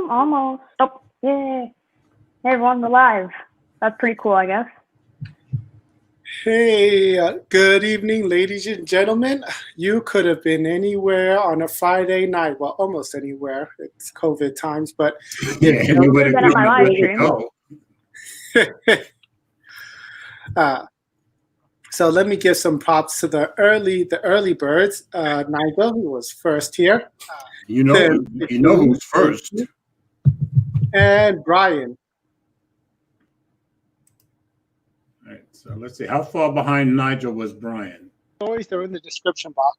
almost. Oh, yay. Hey, everyone, we're live. That's pretty cool, I guess. Hey, good evening, ladies and gentlemen. You could have been anywhere on a Friday night. Well, almost anywhere. It's COVID times, but yeah, anywhere been at my live stream. So let me give some props to the early birds. Nigel, who was first here. You know who's first. And Brian. All right, so let's see. How far behind Nigel was Brian? Always they're in the description box.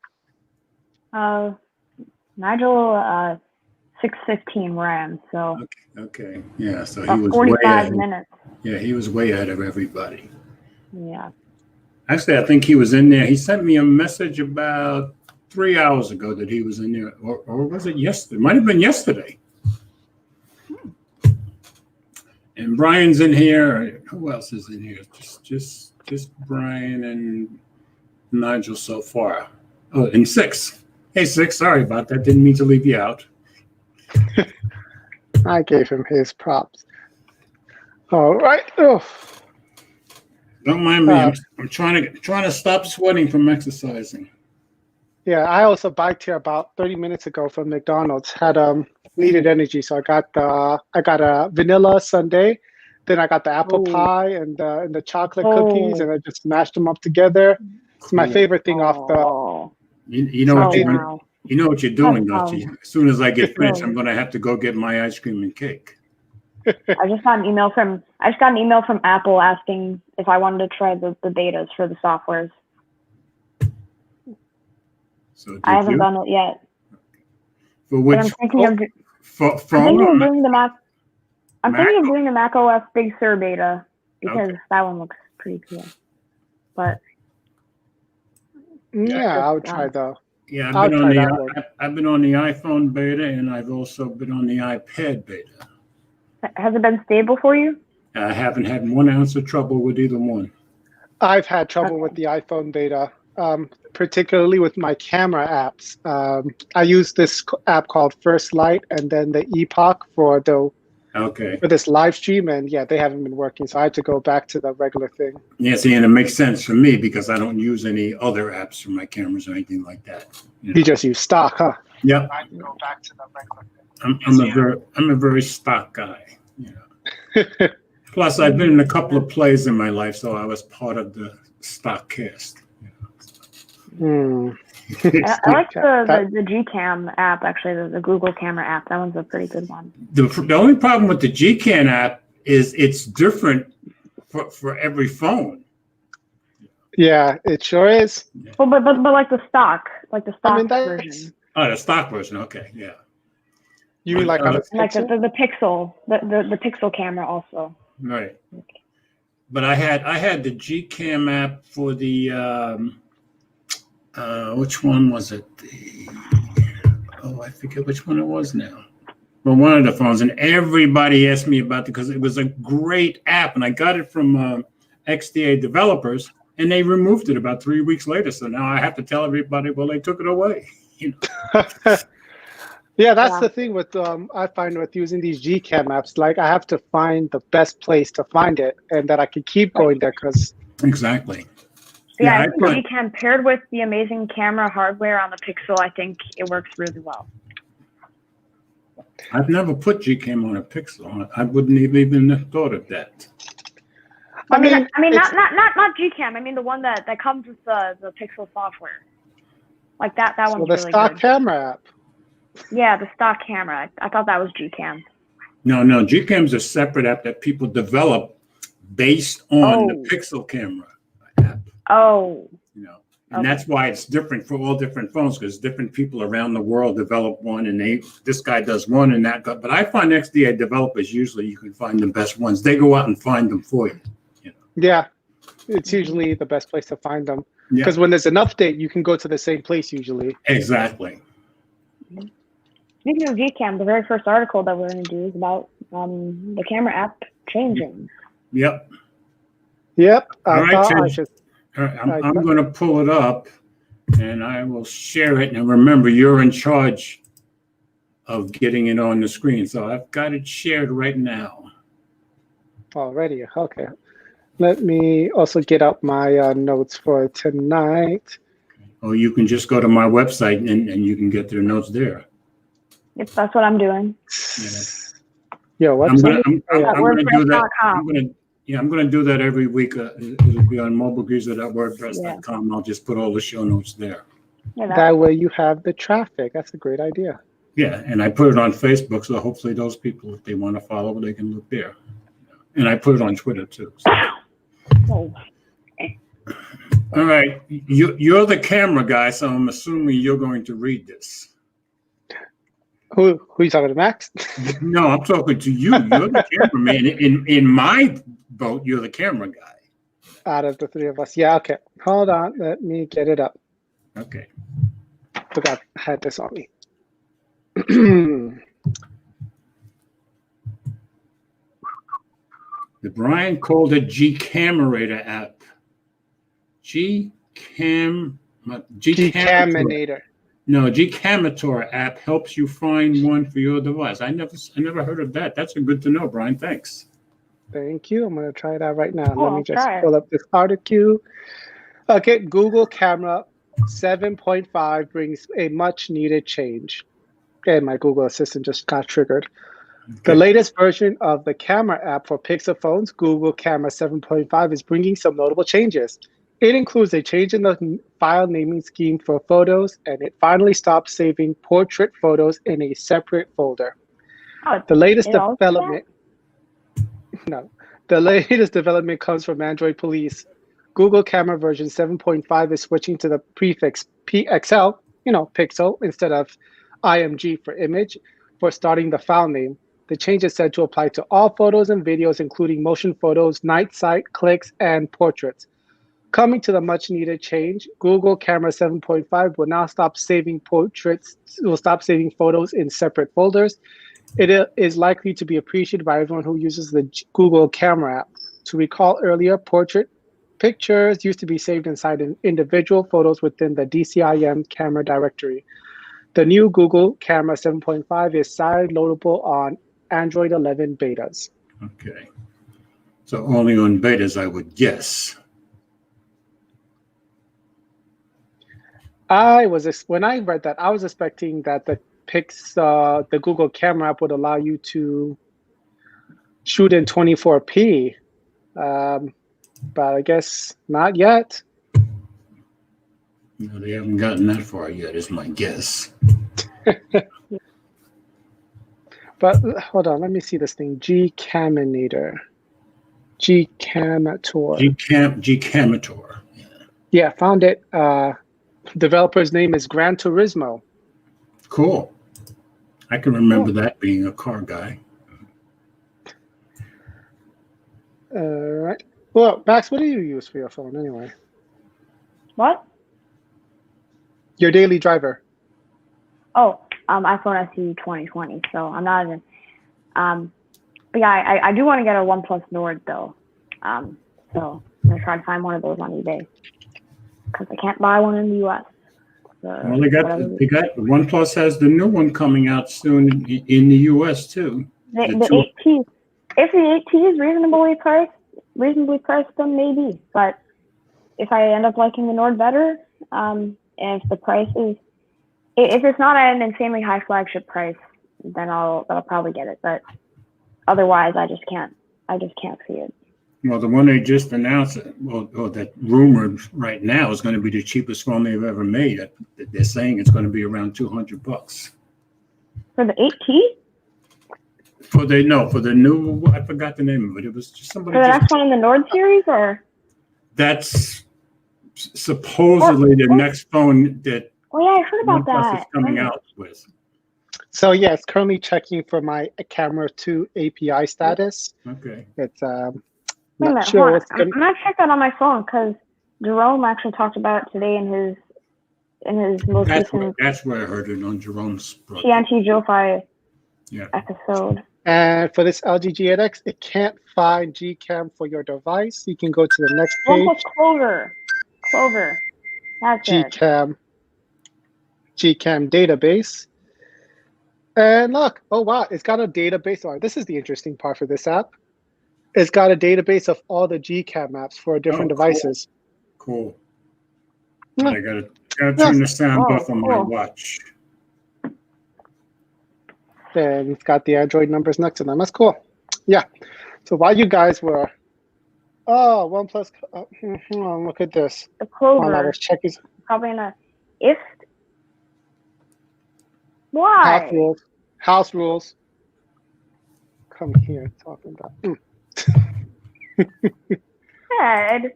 Nigel, 6:15 where I am. So. Okay. Yeah. So about he was 45 minutes. Yeah, he was way ahead of everybody. Yeah. Actually, I think he was in there. He sent me a message about 3 hours ago that he was in there, or was it yesterday? It might have been yesterday. And Brian's in here. Who else is in here? Just Brian and Nigel so far. Oh, and Six. Hey, Six. Sorry about that. Didn't mean to leave you out. I gave him his props. All right. Oh. Don't mind me. I'm trying to stop sweating from exercising. Yeah, I also biked here about 30 minutes ago from McDonald's. Had needed energy, so I got a vanilla sundae, then I got the apple pie and the chocolate cookies, and I just smashed them up together. It's my favorite thing off the. You know what you know what you're doing, don't you? As soon as I get finished, I'm going to have to go get my ice cream and cake. I just got an email from Apple asking if I wanted to try the betas for the softwares. So I haven't done it yet. For which? I'm thinking of doing the Mac. I'm thinking of doing the Mac OS Big Sur beta because that one looks pretty cool. But yeah, I would try though. Yeah, I've been on the iPhone beta and I've also been on the iPad beta. Has it been stable for you? I haven't had 1 ounce of trouble with either one. I've had trouble with the iPhone beta, particularly with my camera apps. I use this app called First Light and then the Epoch for this live stream, and yeah, they haven't been working, so I had to go back to the regular thing. Yeah, see, and it makes sense for me because I don't use any other apps for my cameras or anything like that. You just use stock, huh? Yep. I had to go back to the regular thing. I'm a very stock guy. Plus, I've been in a couple of plays in my life, so I was part of the stock cast. I like the Gcam app, actually, the Google camera app. That one's a pretty good one. The only problem with the Gcam app is it's different for every phone. Yeah, it sure is. But like the stock version. Oh, the stock version. Okay, yeah. You mean like on the Pixel, the Pixel camera also. Right. But I had the Gcam app for the which one was it? I forget which one it was now. Well, one of the phones, and everybody asked me about it because it was a great app, and I got it from XDA developers, and they removed it about 3 weeks later. So now I have to tell everybody, well, they took it away. Yeah, that's the thing with I find with using these Gcam apps, like I have to find the best place to find it, and that I can keep going there because. Exactly. Yeah, I think Gcam paired with the amazing camera hardware on the Pixel, I think it works really well. I've never put Gcam on a Pixel. I wouldn't have even thought of that. I mean, not Gcam. I mean the one that comes with the Pixel software. Like that one's really good. The stock camera app. Yeah, the stock camera. I thought that was Gcam. No, Gcam's a separate app that people develop based on the Pixel camera app. Oh. And that's why it's different for all different phones, because different people around the world develop one, and this guy does one and that guy. But I find XDA developers, usually you can find the best ones. They go out and find them for you. Yeah, it's usually the best place to find them. Because when there's an update, you can go to the same place usually. Exactly. Speaking of Gcam, the very first article that we're going to do is about the camera app changing. Yep. All right, I'm going to pull it up, and I will share it. And remember, you're in charge of getting it on the screen. So I've got it shared right now. Already, okay. Let me also get up my notes for tonight. Or you can just go to my website and you can get their notes there. Yep, that's what I'm doing. Your website? I'm going to do that. I'm going to do that every week. It'll be on mobilegreaser.wordpress.com. I'll just put all the show notes there. Yeah, that way you have the traffic. That's a great idea. Yeah, and I put it on Facebook, so hopefully those people, if they want to follow, they can look there. And I put it on Twitter too. So. Oh. All right, you're the camera guy, so I'm assuming you're going to read this. Who you talking to, Max? No, I'm talking to you. You're the cameraman. In my boat, you're the camera guy. Out of the three of us. Yeah, okay. Hold on. Let me get it up. Okay. Forgot I had this on me. The Brian called it Gcaminator app. Gcaminator. No, Gcaminator app helps you find one for your device. I never heard of that. That's good to know, Brian. Thanks. Thank you. I'm going to try that right now. Oh, Let me just pull up this article. Okay, Google Camera 7.5 brings a much needed change. And my Google Assistant just got triggered. Okay. The latest version of the camera app for Pixel phones, Google Camera 7.5, is bringing some notable changes. It includes a change in the file naming scheme for photos, and it finally stopped saving portrait photos in a separate folder. The latest development comes from Android Police. Google Camera version 7.5 is switching to the prefix PXL, pixel, instead of IMG for image, for starting the file name. The change is said to apply to all photos and videos, including motion photos, night sight, clicks, and portraits. Coming to the much needed change, Google Camera 7.5 will now stop saving photos in separate folders. It is likely to be appreciated by everyone who uses the Google Camera app. To recall earlier, portrait pictures used to be saved inside individual photos within the DCIM camera directory. The new Google Camera 7.5 is side loadable on Android 11 betas. Okay. So only on betas, I would guess. When I read that, I was expecting that the Google Camera app would allow you to shoot in 24p, but I guess not yet. No, they haven't gotten that far yet, is my guess. But hold on, let me see this thing. Gcaminator. Gcaminator. Yeah, found it. Developer's name is Gran Turismo. Cool. I can remember that being a car guy. All right. Well, Max, what do you use for your phone anyway? What? Your daily driver. Oh, iPhone SE 2020. So I'm not even. But yeah, I do want to get a OnePlus Nord though. So I'm gonna try to find one of those on eBay because I can't buy one in the US. Well, they got OnePlus has the new one coming out soon in the US too. The 8T. If the 8T is reasonably priced, then maybe. But if I end up liking the Nord better, and if the price is, if it's not at an insanely high flagship price, then I'll probably get it. But otherwise, I just can't see it. Well, the one they just announced, or that rumored right now, is going to be the cheapest phone they've ever made. They're saying it's going to be around $200 for the 8T. For the new, I forgot the name of it. It was just somebody. For the next one in the Nord series, or that's supposedly the next phone that. Oh yeah, I heard about that. Is coming out with. So yeah, it's currently checking for my Camera 2 API status. Okay. It's not sure. I'm gonna check that on my phone because Jerome actually talked about it today in his most recent. That's where I heard it on Jerome's. TNT Joe-Fi episode. And for this LG G8X, it can't find Gcam for your device. You can go to the next page. OnePlus Clover. That's Gcam database. And look, oh wow, it's got a database. Oh, this is the interesting part for this app. It's got a database of all the GCAM maps for different devices. Cool. Yeah. I gotta turn the sound off on my cool. watch. And it's got the Android numbers next to them. That's cool. Yeah. So while you guys were, OnePlus, hold on, look at this. The Clover. I was checking. Probably in a if. Why? House rules. Come here, talking about. Ted.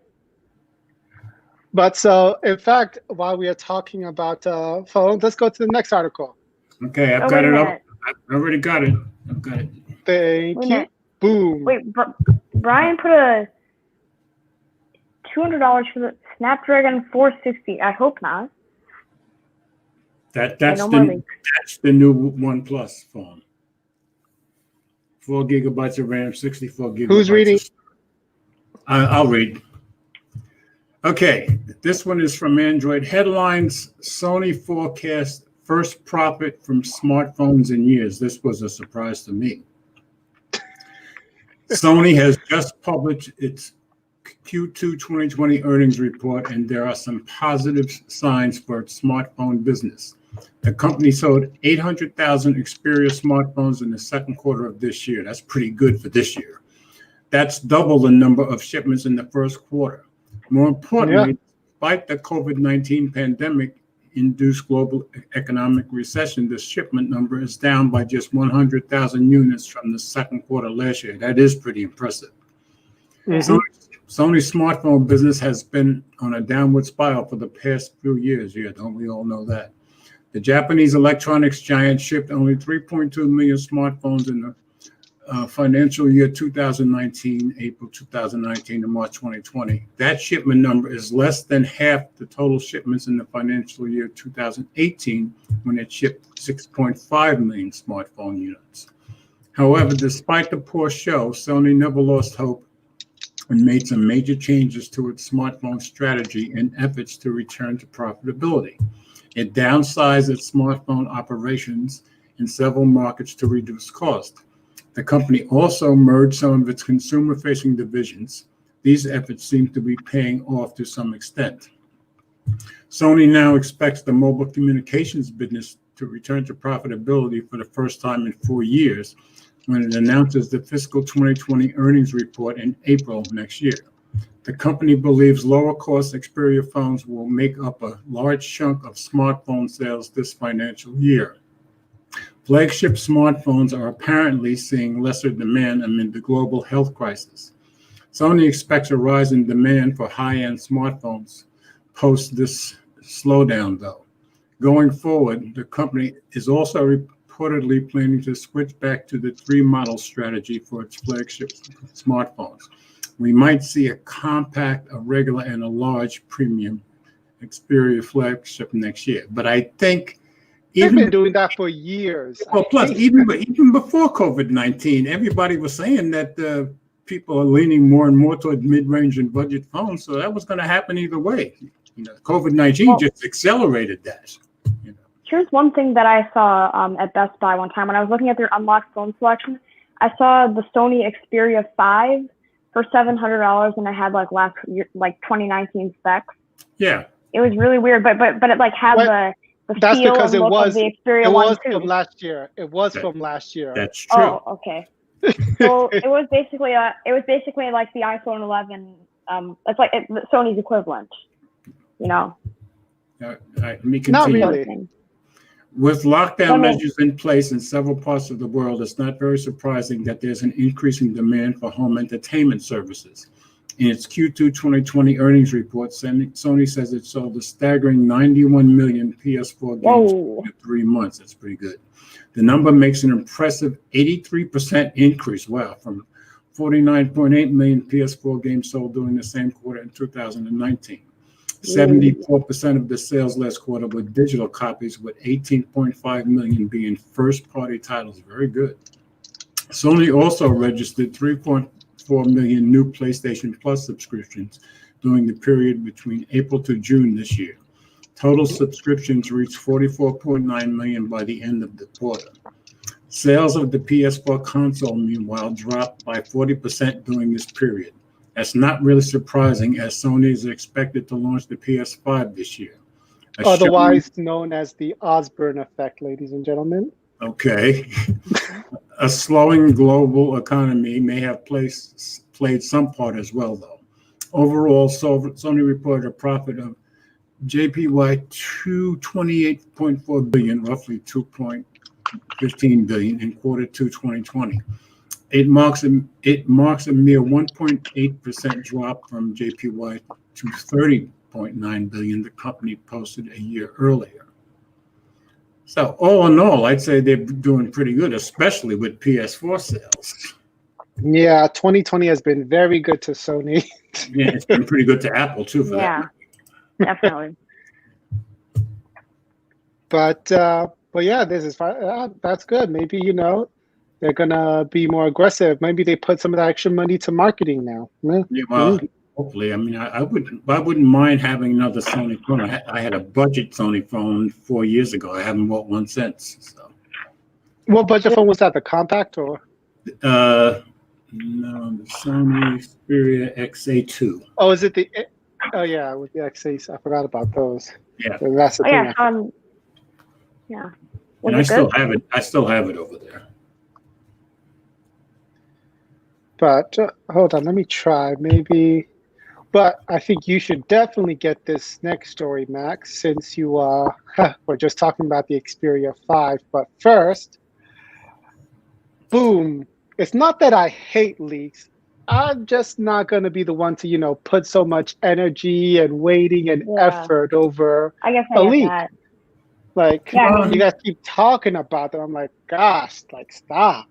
But so, in fact, while we are talking about phones, let's go to the next article. Okay, I've got it up. I already got it. I've got it. Thank you. Boom. Wait, Brian put a $200 for the Snapdragon 460. I hope not. That's the new OnePlus phone. 4 gigabytes of RAM, 64 gigabytes. Who's reading? I'll read. Okay, this one is from Android. Headlines: Sony forecast first profit from smartphones in years. This was a surprise to me. Sony has just published its Q2 2020 earnings report, and there are some positive signs for its smartphone business. The company sold 800,000 Xperia smartphones in the second quarter of this year. That's pretty good for this year. That's double the number of shipments in the first quarter. More importantly, despite the COVID-19 pandemic-induced global economic recession, the shipment number is down by just 100,000 units from the second quarter last year. That is pretty impressive. Mm-hmm. Sony's smartphone business has been on a downward spiral for the past few years. Yeah, don't we all know that? The Japanese electronics giant shipped only 3.2 million smartphones in the financial year 2019, April 2019 to March 2020. That shipment number is less than half the total shipments in the financial year 2018, when it shipped 6.5 million smartphone units. However, despite the poor show, Sony never lost hope and made some major changes to its smartphone strategy in efforts to return to profitability. It downsized its smartphone operations in several markets to reduce cost. The company also merged some of its consumer-facing divisions. These efforts seem to be paying off to some extent. Sony now expects the mobile communications business to return to profitability for the first time in 4 years when it announces the fiscal 2020 earnings report in April next year. The company believes lower-cost Xperia phones will make up a large chunk of smartphone sales this financial year. Flagship smartphones are apparently seeing lesser demand amid the global health crisis. Sony expects a rise in demand for high-end smartphones post this slowdown, though. Going forward, the company is also reportedly planning to switch back to the 3-model strategy for its flagship smartphones. We might see a compact, a regular, and a large premium Xperia flagship next year. But I think they've been doing that for years. Well, plus, even before COVID-19, everybody was saying that people are leaning more and more toward mid-range and budget phones. So that was going to happen either way. COVID-19 just accelerated that. Here's one thing that I saw at Best Buy one time when I was looking at their unlocked phone selection. I saw the Sony Xperia 5 for $700, and I had like 2019 specs. Yeah, it was really weird, but it like had the that's feel because and look of the Xperia One too. From last year. It was from last year. That's true. Oh, okay. So it was basically like the iPhone 11. It's like Sony's equivalent. Let me continue. Not really. With lockdown measures in place in several parts of the world, it's not very surprising that there's an increasing demand for home entertainment services. In its Q2 2020 earnings report, Sony says it sold a staggering 91 million PS4 games in 3 months. That's pretty good. The number makes an impressive 83% increase, from 49.8 million PS4 games sold during the same quarter in 2019. 74% of the sales last quarter were digital copies, with 18.5 million being first-party titles. Very good. Sony also registered 3.4 million new PlayStation Plus subscriptions during the period between April to June this year. Total subscriptions reached 44.9 million by the end of the quarter. Sales of the PS4 console, meanwhile, dropped by 40% during this period. That's not really surprising, as Sony is expected to launch the PS5 this year. Otherwise known as the Osborne effect, ladies and gentlemen. Okay. A slowing global economy may have played some part as well, though. Overall, Sony reported a profit of JPY 228.4 billion, roughly 2.15 billion in quarter 2 2020. It marks a mere 1.8% drop from JPY 230.9 billion the company posted a year earlier. So all in all, I'd say they're doing pretty good, especially with PS4 sales. Yeah, 2020 has been very good to Sony. Yeah, it's been pretty good to Apple too for that. Definitely. But yeah, this is fine. That's good. Maybe they're gonna be more aggressive. Maybe they put some of that extra money to marketing now. Yeah, well, hopefully. I mean, I wouldn't mind having another Sony phone. I had a budget Sony phone 4 years ago. I haven't bought one since. So. What budget phone was that? The compact or? No, the Sony Xperia XA2. Oh, is it the? Oh yeah, with the XAs. I forgot about those. Yeah. So that's the thing. Yeah. And I still have it. I still have it over there. But hold on, let me try. Maybe. But I think you should definitely get this next story, Max, since you we're just talking about the Xperia 5. But first, boom. It's not that I hate leaks. I'm just not going to be the one to, put so much energy and waiting and effort over a leak. That. Like, you guys keep talking about it. I'm like, gosh, like, stop.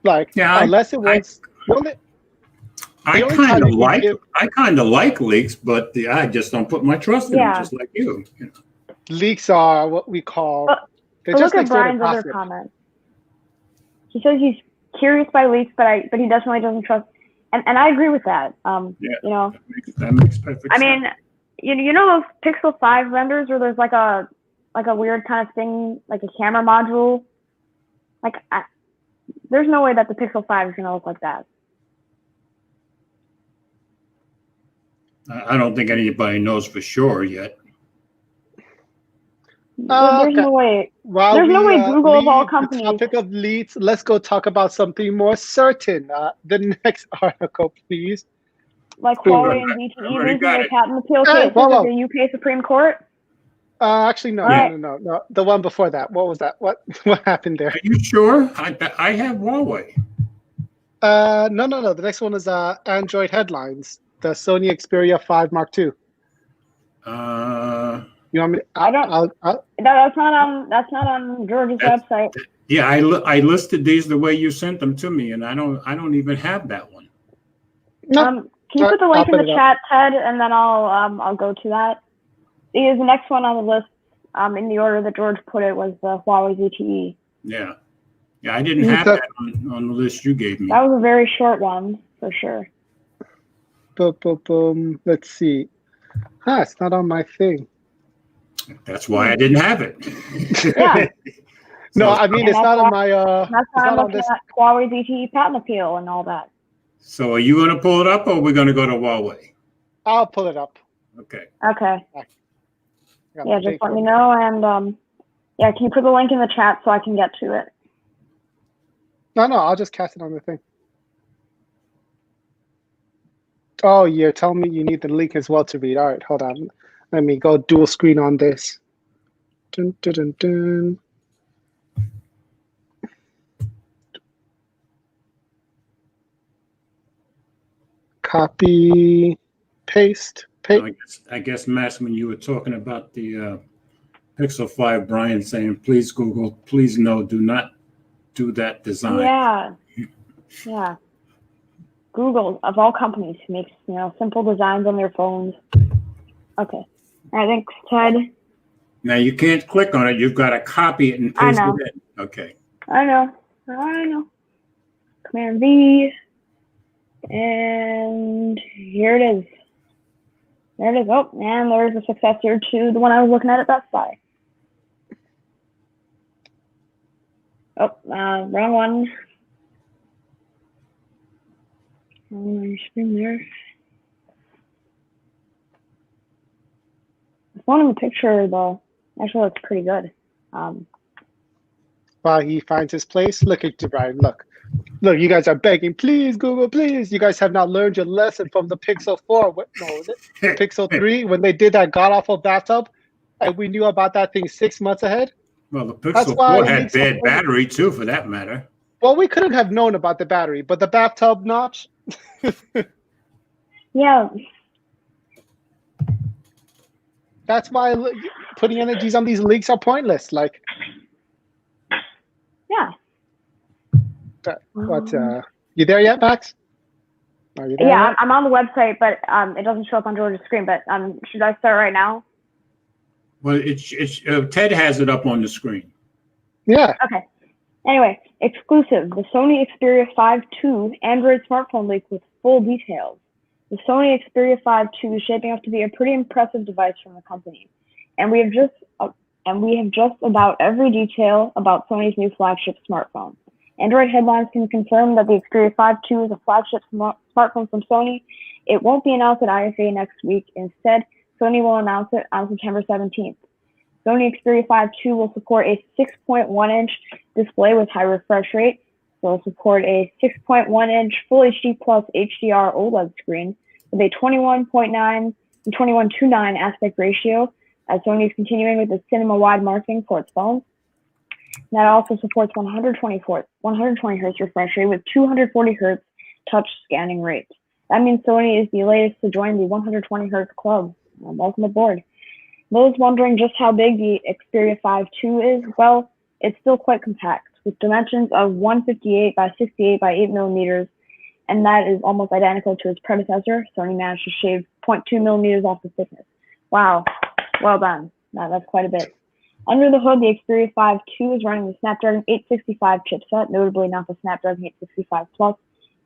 Unless it was... I kind of like leaks, but I just don't put my trust in them, just like you. Leaks are what we call... But look at Brian's other comment. He says he's curious by leaks, but he definitely doesn't trust. And I agree with that. That makes perfect sense. I mean, you know those Pixel 5 vendors where there's like a weird kind of thing, like a camera module. There's no way that the Pixel 5 is gonna look like that. I don't think anybody knows for sure yet. There's no way. There's no way Google of all companies. The topic of leads. Let's go talk about something more certain. The next article, please. Like Huawei and ZTE losing their patent appeal cases with the UK Supreme Court. Actually, no. The one before that. What was that? What happened there? Are you sure? I have Huawei. No. The next one is Android headlines. The Sony Xperia 5 Mark II. You want me? That's not on George's website. Yeah, I listed these the way you sent them to me, and I don't even have that one. Can you put the link in the chat, Ted, and then I'll go to that. Because the next one on the list, in the order that George put it, was the Huawei ZTE. Yeah, I didn't have that on the list you gave me. That was a very short one for sure. Boom. Let's see. It's not on my thing. That's why I didn't have it. Yeah. No, I mean it's not on my. That's why I'm looking at Huawei ZTE patent appeal and all that. So are you going to pull it up, or are we going to go to Huawei? I'll pull it up. Okay. Yeah, just let me know, and can you put the link in the chat so I can get to it? No, I'll just cast it on the thing. Oh, you're telling me you need the link as well to read. All right, hold on. Let me go dual screen on this. Dun, dun, dun, dun. Copy, paste. I guess, Max, when you were talking about the Pixel 5, Brian saying, please, Google, please no, do not do that design. Yeah. Google, of all companies, makes simple designs on their phones. Okay. All right, thanks, Ted. Now you can't click on it. You've got to copy it and paste it in. Okay. I know. Command V. And here it is. There it is. Oh, and there's a successor to the one I was looking at Best Buy. Oh, wrong one. Wrong screen there. The phone in the picture, though, actually looks pretty good. While he finds his place, look at you, Brian. Look, you guys are begging, please, Google, please. You guys have not learned your lesson from the Pixel 4. Pixel 3 when they did that god awful bathtub, and we knew about that thing 6 months ahead. Well, the That's Pixel why 4 it had makes so bad battery too, for that matter. Well, we couldn't have known about the battery, but the bathtub notch. Yeah. That's why putting energies on these leaks are pointless. Like, yeah. You there yet, Max? Are you there Yeah, yet? I'm on the website, but it doesn't show up on George's screen. But should I start right now? Well, Ted has it up on the screen. Yeah. Okay. Anyway, exclusive: the Sony Xperia 5 II Android smartphone leak with full details. The Sony Xperia 5 II is shaping up to be a pretty impressive device from the company, and we have just about every detail about Sony's new flagship smartphone. Android headlines can confirm that the Xperia 5 II is a flagship smartphone from Sony. It won't be announced at IFA next week. Instead, Sony will announce it on September 17th. Sony Xperia 5 II will support a 6.1-inch display with high refresh rate. So it'll support a 6.1-inch Full HD Plus HDR OLED screen with a 21.9 and 21:9 aspect ratio, as Sony is continuing with the cinema-wide marketing for its phones. And that also supports 120 Hz refresh rate with 240 Hz touch scanning rate. That means Sony is the latest to join the 120 Hz club. Welcome aboard. Those wondering just how big the Xperia 5 II is, well, it's still quite compact, with dimensions of 158 by 68 by 8 millimeters, and that is almost identical to its predecessor. Sony managed to shave 0.2 millimeters off the thickness. Wow, well done. That's quite a bit. Under the hood, the Xperia 5 II is running the Snapdragon 865 chipset, notably not the Snapdragon 865 Plus,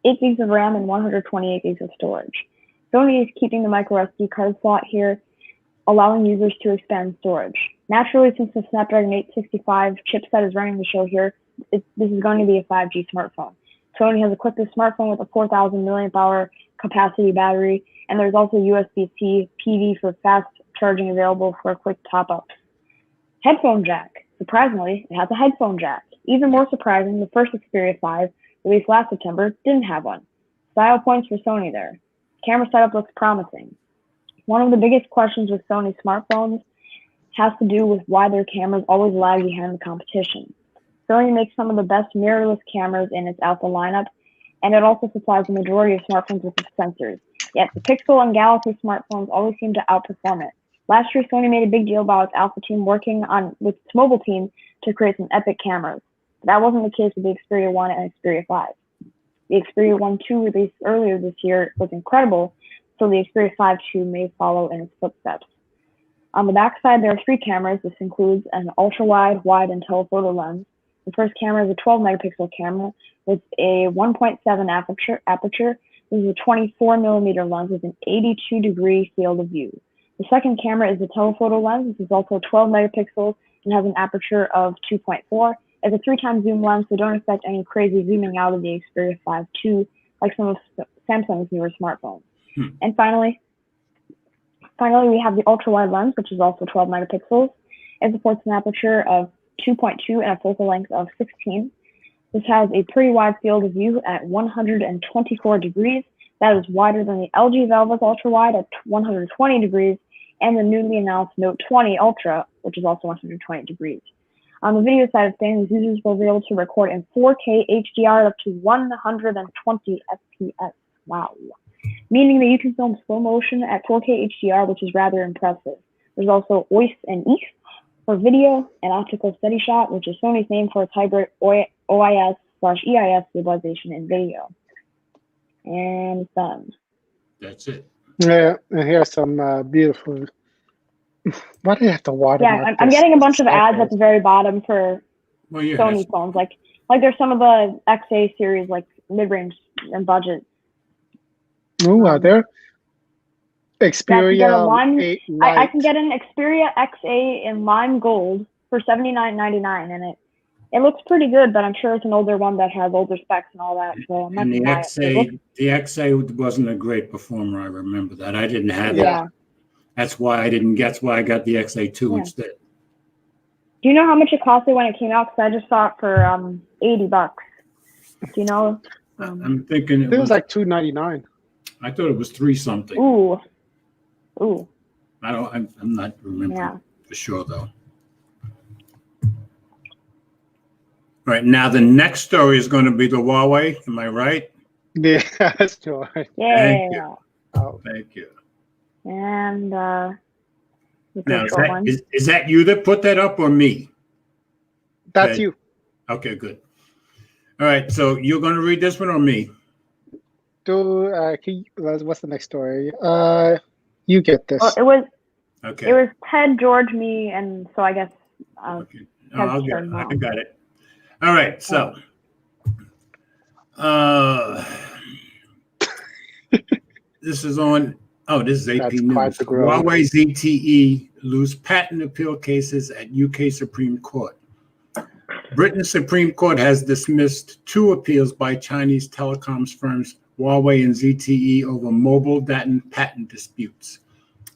8 gigs of RAM and 128 gigs of storage. Sony is keeping the micro SD card slot here, allowing users to expand storage. Naturally, since the Snapdragon 865 chipset is running the show here, this is going to be a 5G smartphone. Sony has equipped this smartphone with a 4,000 mAh capacity battery, and there's also USB-C PD for fast charging available for quick top-ups. Headphone jack. Surprisingly, it has a headphone jack. Even more surprising, the first Xperia 5, released last September, didn't have one. Style points for Sony there. Camera setup looks promising. One of the biggest questions with Sony smartphones has to do with why their cameras always lag behind the competition. Sony makes some of the best mirrorless cameras in its Alpha lineup, and it also supplies the majority of smartphones with its sensors. Yet the Pixel and Galaxy smartphones always seem to outperform it. Last year, Sony made a big deal about its Alpha team working with its mobile team to create some epic cameras. But that wasn't the case with the Xperia 1 and Xperia 5. The Xperia 1 II released earlier this year was incredible, so the Xperia 5 II may follow in its footsteps. On the back side, there are 3 cameras. This includes an ultra-wide, wide, and telephoto lens. The first camera is a 12-megapixel camera with a 1.7 aperture. This is a 24-millimeter lens with an 82-degree field of view. The second camera is a telephoto lens. This is also 12 megapixels and has an aperture of 2.4. It's a 3-time zoom lens, so don't expect any crazy zooming out of the Xperia 5 II like some of Samsung's newer smartphones. And finally, we have the ultra-wide lens, which is also 12 megapixels. It supports an aperture of 2.2 and a focal length of 16. This has a pretty wide field of view at 124 degrees. That is wider than the LG Velvet ultra-wide at 120 degrees and the newly announced Note 20 Ultra, which is also 120 degrees. On the video side of things, users will be able to record in 4K HDR up to 120 FPS. Wow. Meaning that you can film slow motion at 4K HDR, which is rather impressive. There's also OIS and EIS for video and optical steady shot, which is Sony's name for its hybrid OIS/EIS stabilization in video. And it's done. That's it. Yeah, and here's some beautiful. Why do you have to watermark? Yeah, I'm getting a bunch of ads at the very bottom for Sony phones. Like there's some of the XA series, like mid-range and budget. Ooh, are there? Xperia I can get an Xperia XA in lime gold for $79.99, and It looks pretty good, but I'm sure it's an older one that has older specs and all that. So I'm not And the gonna lie. XA wasn't a great performer. I remember that. I didn't have it. Yeah. That's why I didn't. That's why I got the XA2 instead. Do you know how much it costed when it came out? Because I just saw it for $80. Do you know? I'm thinking it was like $299. I thought it was 3 something. Ooh. I'm not remembering for sure though. All right, now the next story is going to be the Huawei. Am I right? Yeah, that's right. Yeah. Thank you. Oh. Thank you. And now is that you that put that up or me? That's you. Okay, good. All right, so you're going to read this one or me? What's the next story? You get this. Well, it was okay. It was Ted, George, me, and so I guess. Okay. I got it. All right, so this is on. Oh, this is AP News. Huawei ZTE lose patent appeal cases at UK Supreme Court. Britain's Supreme Court has dismissed 2 appeals by Chinese telecoms firms Huawei and ZTE over mobile data patent disputes.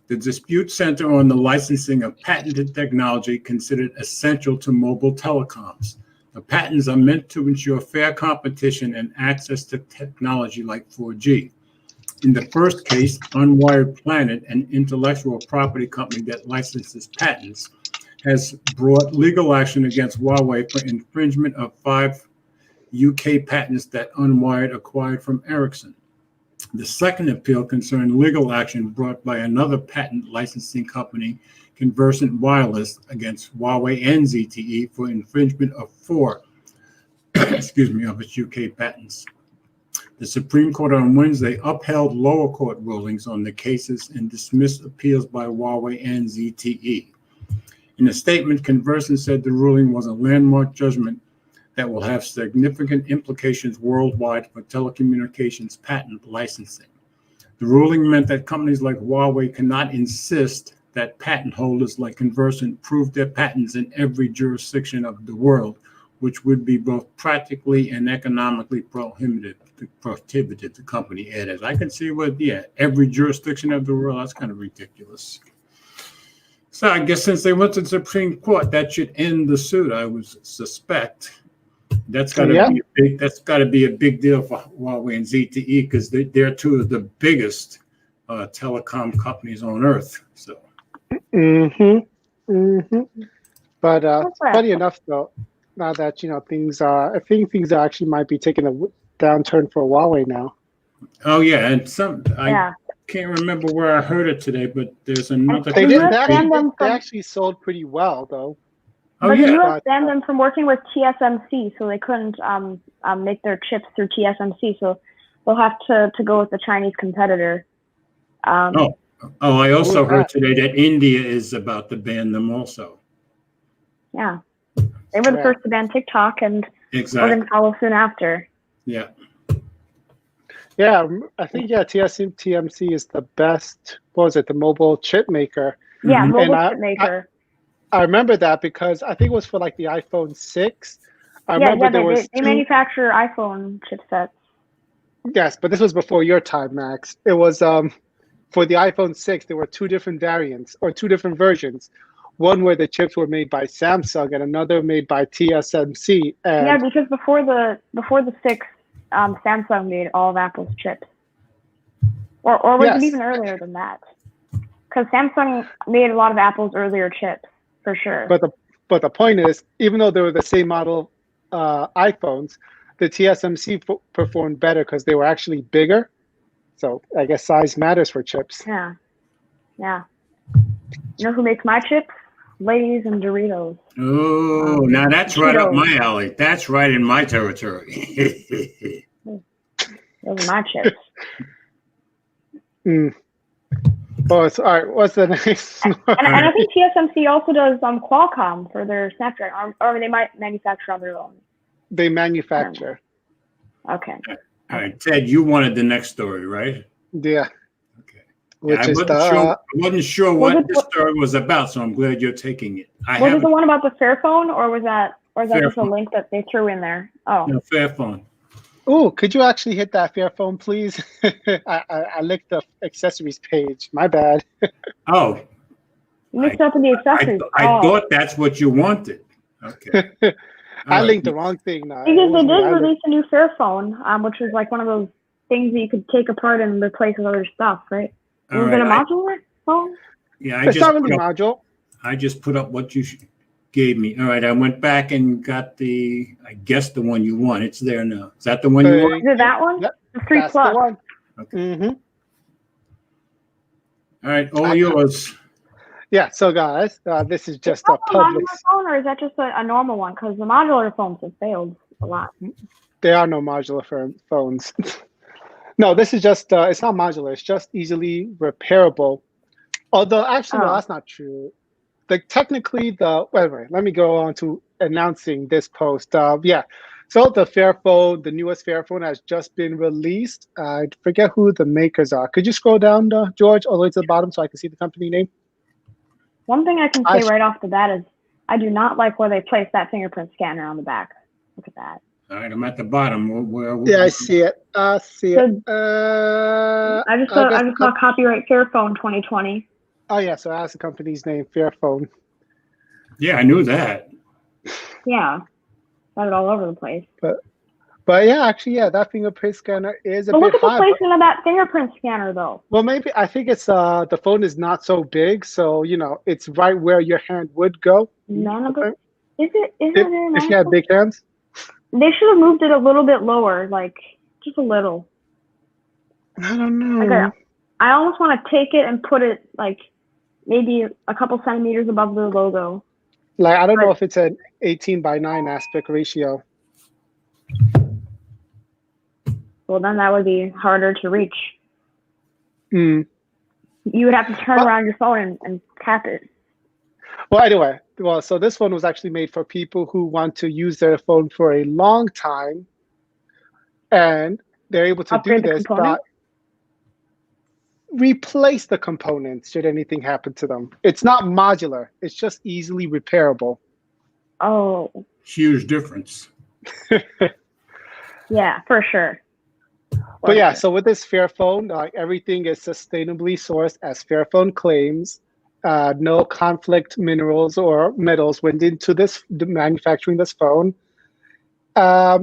The disputes center on the licensing of patented technology considered essential to mobile telecoms. The patents are meant to ensure fair competition and access to technology like 4G. In the first case, Unwired Planet, an intellectual property company that licenses patents, has brought legal action against Huawei for infringement of 5 UK patents that Unwired acquired from Ericsson. The second appeal concerned legal action brought by another patent licensing company, Conversant Wireless, against Huawei and ZTE for infringement of 4 of its UK patents. The Supreme Court on Wednesday upheld lower court rulings on the cases and dismissed appeals by Huawei and ZTE. In a statement, Conversant said the ruling was a landmark judgment that will have significant implications worldwide for telecommunications patent licensing. The ruling meant that companies like Huawei cannot insist that patent holders like Conversant prove their patents in every jurisdiction of the world, which would be both practically and economically prohibitive, the company added. I can see every jurisdiction of the world, that's kind of ridiculous. So I guess since they went to the Supreme Court, that should end the suit, I would suspect. That's got to be a big deal for Huawei and ZTE because they're 2 of the biggest telecom companies on earth. So. But funny enough, though, now that I think things actually might be taking a downturn for Huawei now. Oh yeah, and I can't remember where I heard it today, but there's another. They actually sold pretty well, though. But the U.S. banned them from working with TSMC, so they couldn't make their chips through TSMC. So they'll have to go with the Chinese competitor. I also heard today that India is about to ban them also. Yeah, they were the first to ban TikTok, and we're going to follow soon after. Yeah. Yeah, I think TSMC is the best. What was it? The mobile chip maker. Yeah, mobile chip maker. I remember that because I think it was for like the iPhone 6. They manufacture iPhone chipsets. Yes, but this was before your time, Max. It was for the iPhone 6. There were 2 different variants or 2 different versions. One where the chips were made by Samsung and another made by TSMC. And because before the 6, Samsung made all of Apple's chips, or was it even earlier than that? Because Samsung made a lot of Apple's earlier chips. For sure. But the point is, even though they were the same model iPhones, the TSMC performed better because they were actually bigger. So I guess size matters for chips. Yeah. You know who makes my chips? Lay's and Doritos. Oh, now that's right up my alley. That's right in my territory. Those are my chips. Oh, all right. What's the next? And I think TSMC also does Qualcomm for their Snapdragon, or they might manufacture on their own. They manufacture. Okay. All right, Ted, you wanted the next story, right? Yeah. Okay. I wasn't sure what the story was about, so I'm glad you're taking it. Was it the one about the Fairphone, or was that Or is that just a Fairphone. link that they threw in there? Oh, No, Fairphone. Oh, could you actually hit that Fairphone, please? I licked the accessories page. My bad. Oh, you mixed up with the accessories. I thought that's what you wanted. Okay. All I right. linked the wrong thing now. It Because was they me. did I linked- release a new Fairphone, which was like one of those things that you could take apart and replace with other stuff, right? All Was it a right. modular phone? Yeah, It's not really module. I just put up what you gave me. All right, I went back and got I guess the one you want. It's there now. Is that the one you want? Is it that one? Yep, The 3 that's Plus. the one. Okay. Mm-hmm. All right, all yours. Yeah, so guys, this is just a Is that a public. modular phone, or is that just a normal one? Because the modular phones have failed a lot. There are no modular phones. No, this is just, it's not modular. It's just easily repairable. Although, actually, no, Oh. that's not true. Technically, wait, let me go on to announcing this post. Yeah, so the Fairphone, the newest Fairphone has just been released. I forget who the makers are. Could you scroll down, George, all the way to the bottom so I can see the company name? One thing I can say right off the bat is I do not like where they placed that fingerprint scanner on the back. Look at that. All right, I'm at the bottom. Where Yeah, I see it. I see it. I just saw copyright Fairphone 2020. Oh yeah, so that's the company's name, Fairphone. Yeah, I knew that. Yeah, got it all over the place. But yeah, actually, yeah, that fingerprint scanner is a But bit look at the high. placement of that fingerprint scanner, though. Well, maybe I think it's the phone is not so big, so it's right where your hand would go. None of it. Is it? If you have big hands. They should have moved it a little bit lower, like just a little. I don't know. Like I almost want to take it and put it like maybe a couple centimeters above the logo. Like I don't know if it's an 18:9 aspect ratio. Well, then that would be harder to reach. Mm. You would have to turn around your phone and tap it. Well, anyway, so this one was actually made for people who want to use their phone for a long time, and they're able to do this, but replace the components should anything happen to them. It's not modular. It's just easily repairable. Oh. Huge difference. Yeah, for sure. But yeah, so with this Fairphone, everything is sustainably sourced as Fairphone claims. No conflict minerals or metals went into manufacturing this phone. Tell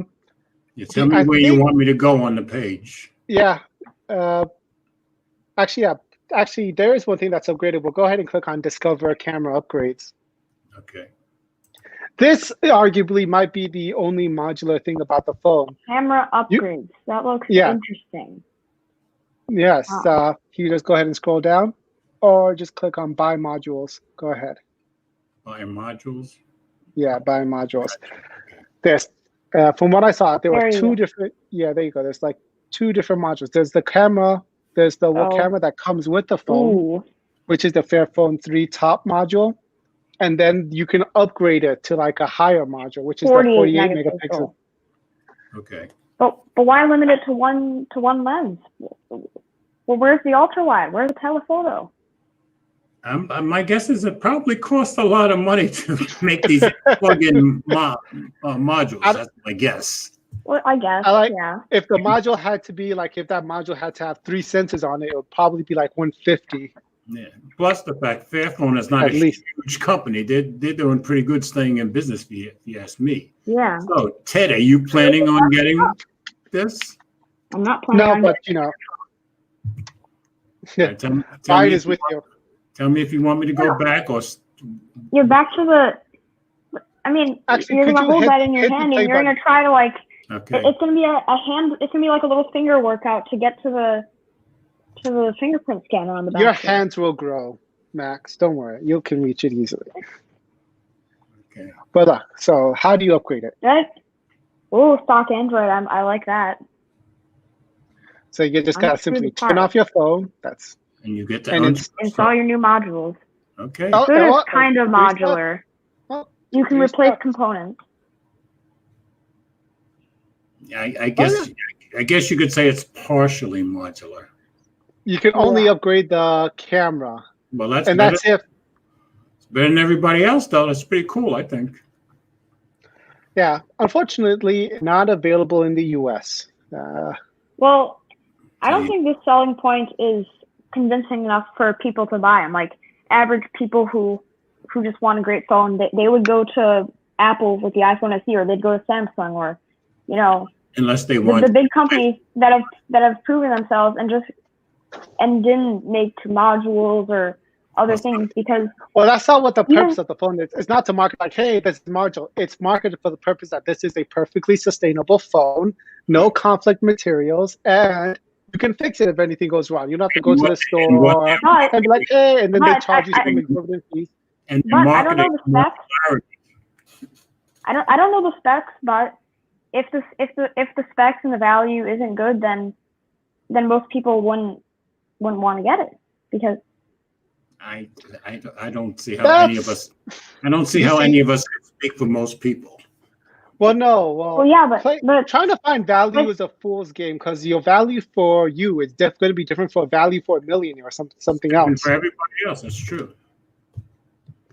me where you want me to go on the page. Yeah. Actually, there is one thing that's upgradable. Go ahead and click on Discover Camera Upgrades. Okay. This arguably might be the only modular thing about the phone. Camera upgrades. That looks interesting. Yes. Can you just go ahead and scroll down? Or just click on Buy Modules. Go ahead. Buy modules? Yeah, buy modules. There's, from what I saw, there were two different, there you go. There's like two different modules. There's the camera, there's the camera that comes with the phone, which is the Fairphone 3 top module. And then you can upgrade it to like a higher module, which is the 48 megapixel. Okay. But why limit it to one lens? Well, where's the ultra wide? Where's the telephoto? My guess is it probably costs a lot of money to make these plug-in modules. That's my guess. Well, I guess, yeah. If the module had to be like, if that module had to have 3 sensors on it, it would probably be like $150. Yeah. Plus the fact Fairphone is not a huge company. They're doing pretty good staying in business, if you ask me. Yeah. So Ted, are you planning on getting this? I'm not planning on getting it. Tell Mine is with you. Tell me if you want me to go back or. You're back to the. I mean, you're gonna hold that in your hand, and you're gonna try to like. Okay. It's gonna be a hand. It's gonna be like a little finger workout to get to the fingerprint scanner on the back. Your hands will grow, Max. Don't worry. You can reach it easily. Okay. But so how do you upgrade it? Stock Android. I like that. So you just gotta simply turn off your phone. And you get to install your new modules. Okay. So it is kind of modular. You can replace components. I guess you could say it's partially modular. You can only upgrade the camera. Well, that's if it's better than everybody else, though. That's pretty cool, I think. Yeah, unfortunately, not available in the U.S. Well, I don't See, think this selling point is convincing enough for people to buy them. Like average people who just want a great phone, they would go to Apple with the iPhone SE, or they'd go to Samsung, or you know, unless they the want, big companies that have proven themselves and didn't make modules or other things, because Well, that's not what the even purpose of the phone is. It's not to market like, hey, this is marginal. It's marketed for the purpose that this is a perfectly sustainable phone, no conflict materials, and you can fix it if anything goes wrong. You don't have to go to the and what store but and be like, hey, and then they but charge you some I exorbitant fees. and they're but I don't know marketing the specs. clarity. I don't know the specs, but if the specs and the value isn't good, then most people wouldn't want to get it, because I don't see how any of us. I don't see You how see- any of us can speak for most people. Well, no. Well, well, yeah, but trying to find value but- is a fool's game because your value for you is going to be different for a value for a millionaire or something And else, for everybody else, that's true.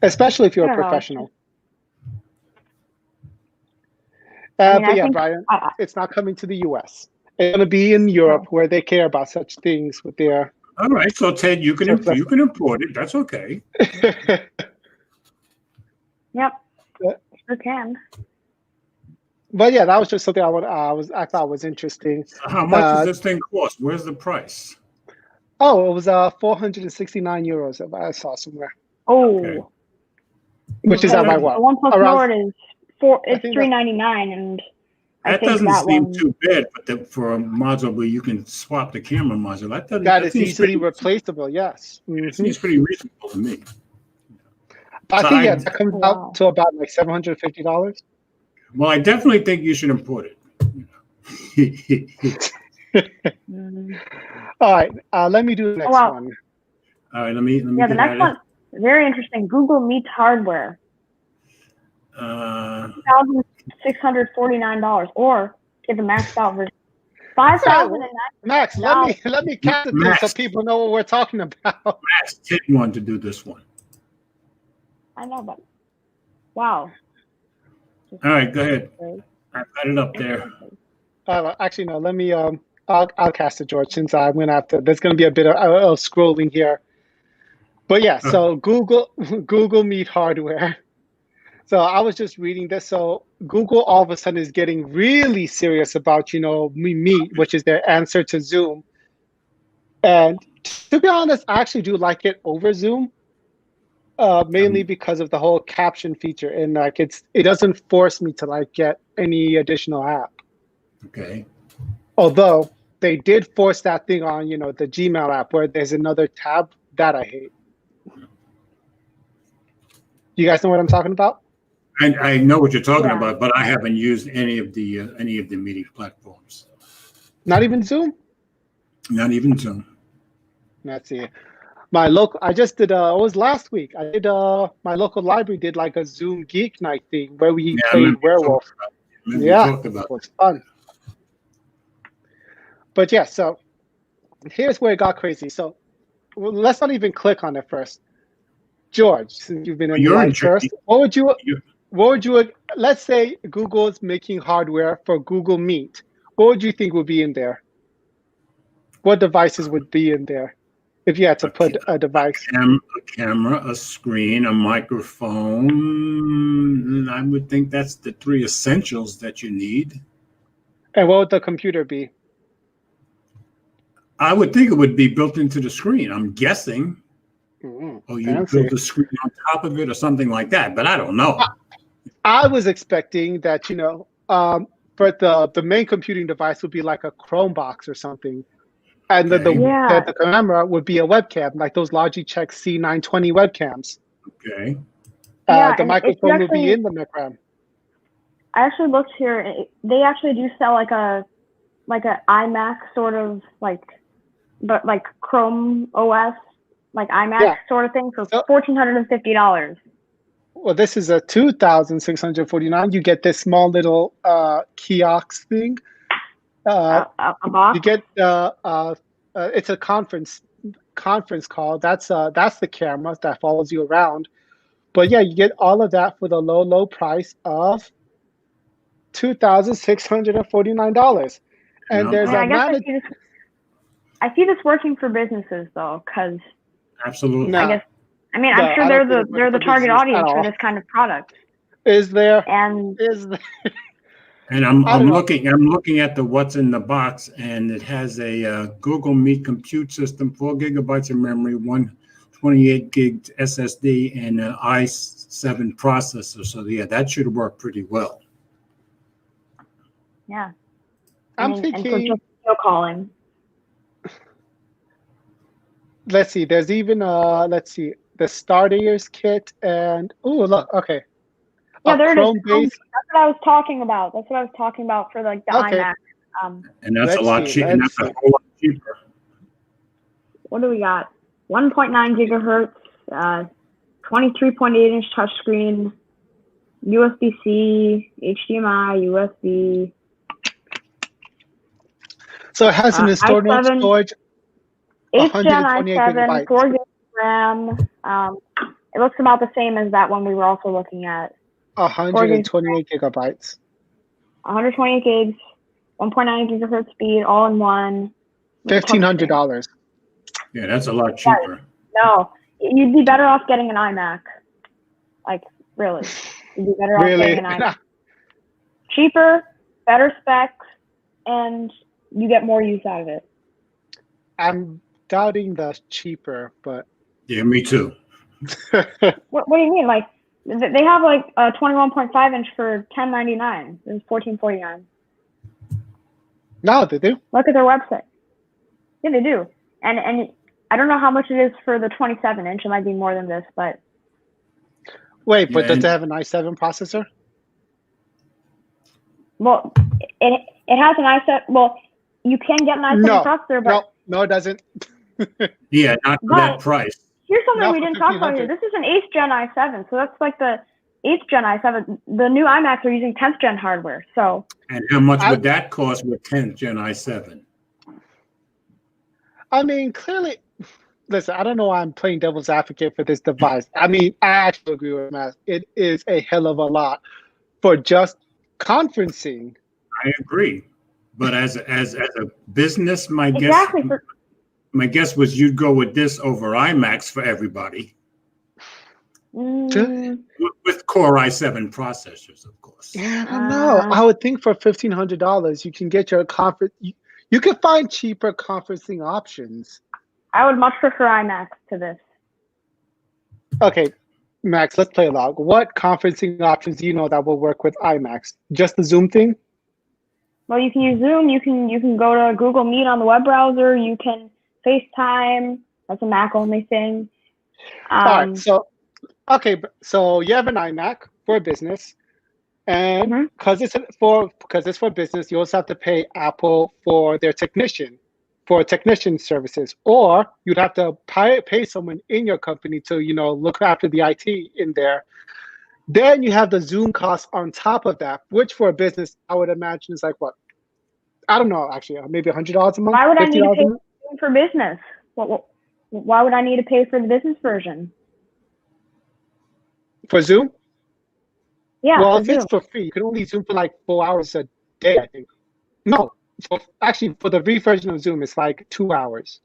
especially if you're I a don't know. professional. I mean, But I yeah, think Brian, it's not coming to the U.S. It's going to be in Europe where they care about such things with their. All right, so Ted, you can Surplus. you can import it. That's okay. yep, Yeah. sure can. But yeah, that was just something I thought was interesting. So how much does this thing cost? Where's the price? Oh, it was 469 euros if I saw somewhere, Oh, Okay. which is at my the what? one plus Around- Nord is I it's think $399, and I That think doesn't that seem one. too bad, but for a module where you can swap the camera module, That is seems easily pretty, replaceable. Yes. Mhm. seems pretty reasonable to me. I So think I- that comes Wow. out to about like $750. Well, I definitely think you should import it. Mm. All right, let me do the next wow. one. All right, let me Yeah, the get at next one, very interesting. Google Meet hardware, it. $2,649, or get the maxed out version, $5,009. Max, let me count the things so Max. people know what we're talking about. Max, Ted wanted to do this one. I know, but wow. All right, go ahead. I've got it up there. Actually, no. Let me. I'll cast it, George, since I'm gonna have to. There's gonna be a bit of scrolling here. But yeah, so Google Meet hardware. So I was just reading this. So Google all of a sudden is getting really serious about Meet, which is their answer to Zoom. And to be honest, I actually do like it over Zoom. Mainly because of the whole caption feature, and like it doesn't force me to like get any additional app. Okay. Although they did force that thing on, the Gmail app where there's another tab that I hate. You guys know what I'm talking about? I know what you're talking Yeah. about, but I haven't used any of the meeting platforms. Not even Zoom? Not even Zoom. Let's see. My local, I just did. It was last week. I did. My local library did like a Zoom Geek Night thing where we played Werewolf. Yeah, talked about it was fun. But yeah, so here's where it got crazy. So let's not even click on it first. George, since you've been in the live first, what would you? Let's say Google's making hardware for Google Meet. What would you think would be in there? What devices would be in there if you had to put a device? A camera, a screen, a microphone. I would think that's the three essentials that you need. And what would the computer be? I would think it would be built into the screen. I'm guessing. Or you build the screen on top of it or something like that, but I don't know. I was expecting that, for the main computing device would be like a Chromebox or something. And then the camera would be a webcam, like those Logitech C920 webcams. Okay. The microphone would be in the background. I actually looked here. They actually do sell like a iMac sort of but like Chrome OS, like iMac sort of thing for $1,450. Well, this is a $2,649. You get this small little kiosk thing. A box. You get it's a conference call. That's the camera that follows you around. But yeah, you get all of that for the low price of $2,649. And No. there's I a guess manager. I see this working for businesses though, because Absolutely. No. I guess I'm No, sure I they're don't think it's they're the for target business at audience for all. this kind of product. Is there? And Is there? And I I'm don't know. looking at the what's in the box, and it has a Google Meet compute system, 4 gigabytes of memory, 128 gig SSD, and an i7 processor. So yeah, that should work pretty well. yeah, I'm and for thinking. just video calling. Let's see. There's even the starters kit, and look, okay, Yeah, there it is. Chrome-based. That's what I was talking about. That's what I was talking about for like the Okay, iMac. And that's a let's lot see. cheaper. And Let's that's a see. whole lot cheaper. What do we got? 1.9 gigahertz, 23.8 inch touchscreen, USB-C, HDMI, USB. So it has an internal i7, storage, 8th gen 128 i7, gigabytes. 4 gig RAM. It looks about the same as that one we were also looking at. 128 gigabytes. 128 gigs, 1.9 gigahertz speed, all in one. $1,500. Yeah, that's a lot cheaper. No, you'd be better off getting an iMac. Like, really. You'd be better off Really? getting an iMac. Cheaper, better specs, and you get more use out of it. I'm doubting the cheaper, but Yeah, me too. What do you mean? Like, they have like a 21.5 inch for $10.99. It's $14.49. no, they do. Look at their website. Yeah, they do. And I don't know how much it is for the 27 inch. It might be more than this, but Wait, but Yeah, does and- it have an i7 processor? well, it has an i7. Well, you can get an i7 No, processor, but no, it doesn't. Yeah, not for that But- price. here's something Not we for didn't talk about here. 1,500. This is an 8th gen i7, so that's like the 8th gen i7. The new iMacs are using 10th gen hardware, so And how much would that cost with 10th gen i7? I mean, clearly, listen, I don't know why I'm playing devil's advocate for this device. I mean, I actually agree with Matt. It is a hell of a lot for just conferencing. I agree. But as a business, exactly. my guess was you'd go with this over iMacs for everybody. With Core i7 processors, of course. Yeah, I don't know. I would think for $1,500, you can get your conference. You can find cheaper conferencing options. I would much prefer iMacs to this. Okay, Max, let's play along. What conferencing options do you know that will work with iMacs? Just the Zoom thing? Well, you can use Zoom. You can go to Google Meet on the web browser. You can FaceTime. That's a Mac only thing. All right. So you have an iMac for business, and because it's for business, you also have to pay Apple for their technician services, or you'd have to pay someone in your company to look after the IT in there. Then you have the Zoom cost on top of that, which for a business I would imagine is like what? I don't know, actually, maybe $100 a month. Why would I need to $50 pay a month? for business? Why would I need to pay for the business version? For Zoom? Yeah. Well, for if Zoom. it's for free, you can only Zoom for like 4 hours a day, I think. No, actually, for the free version of Zoom, it's like 2 hours,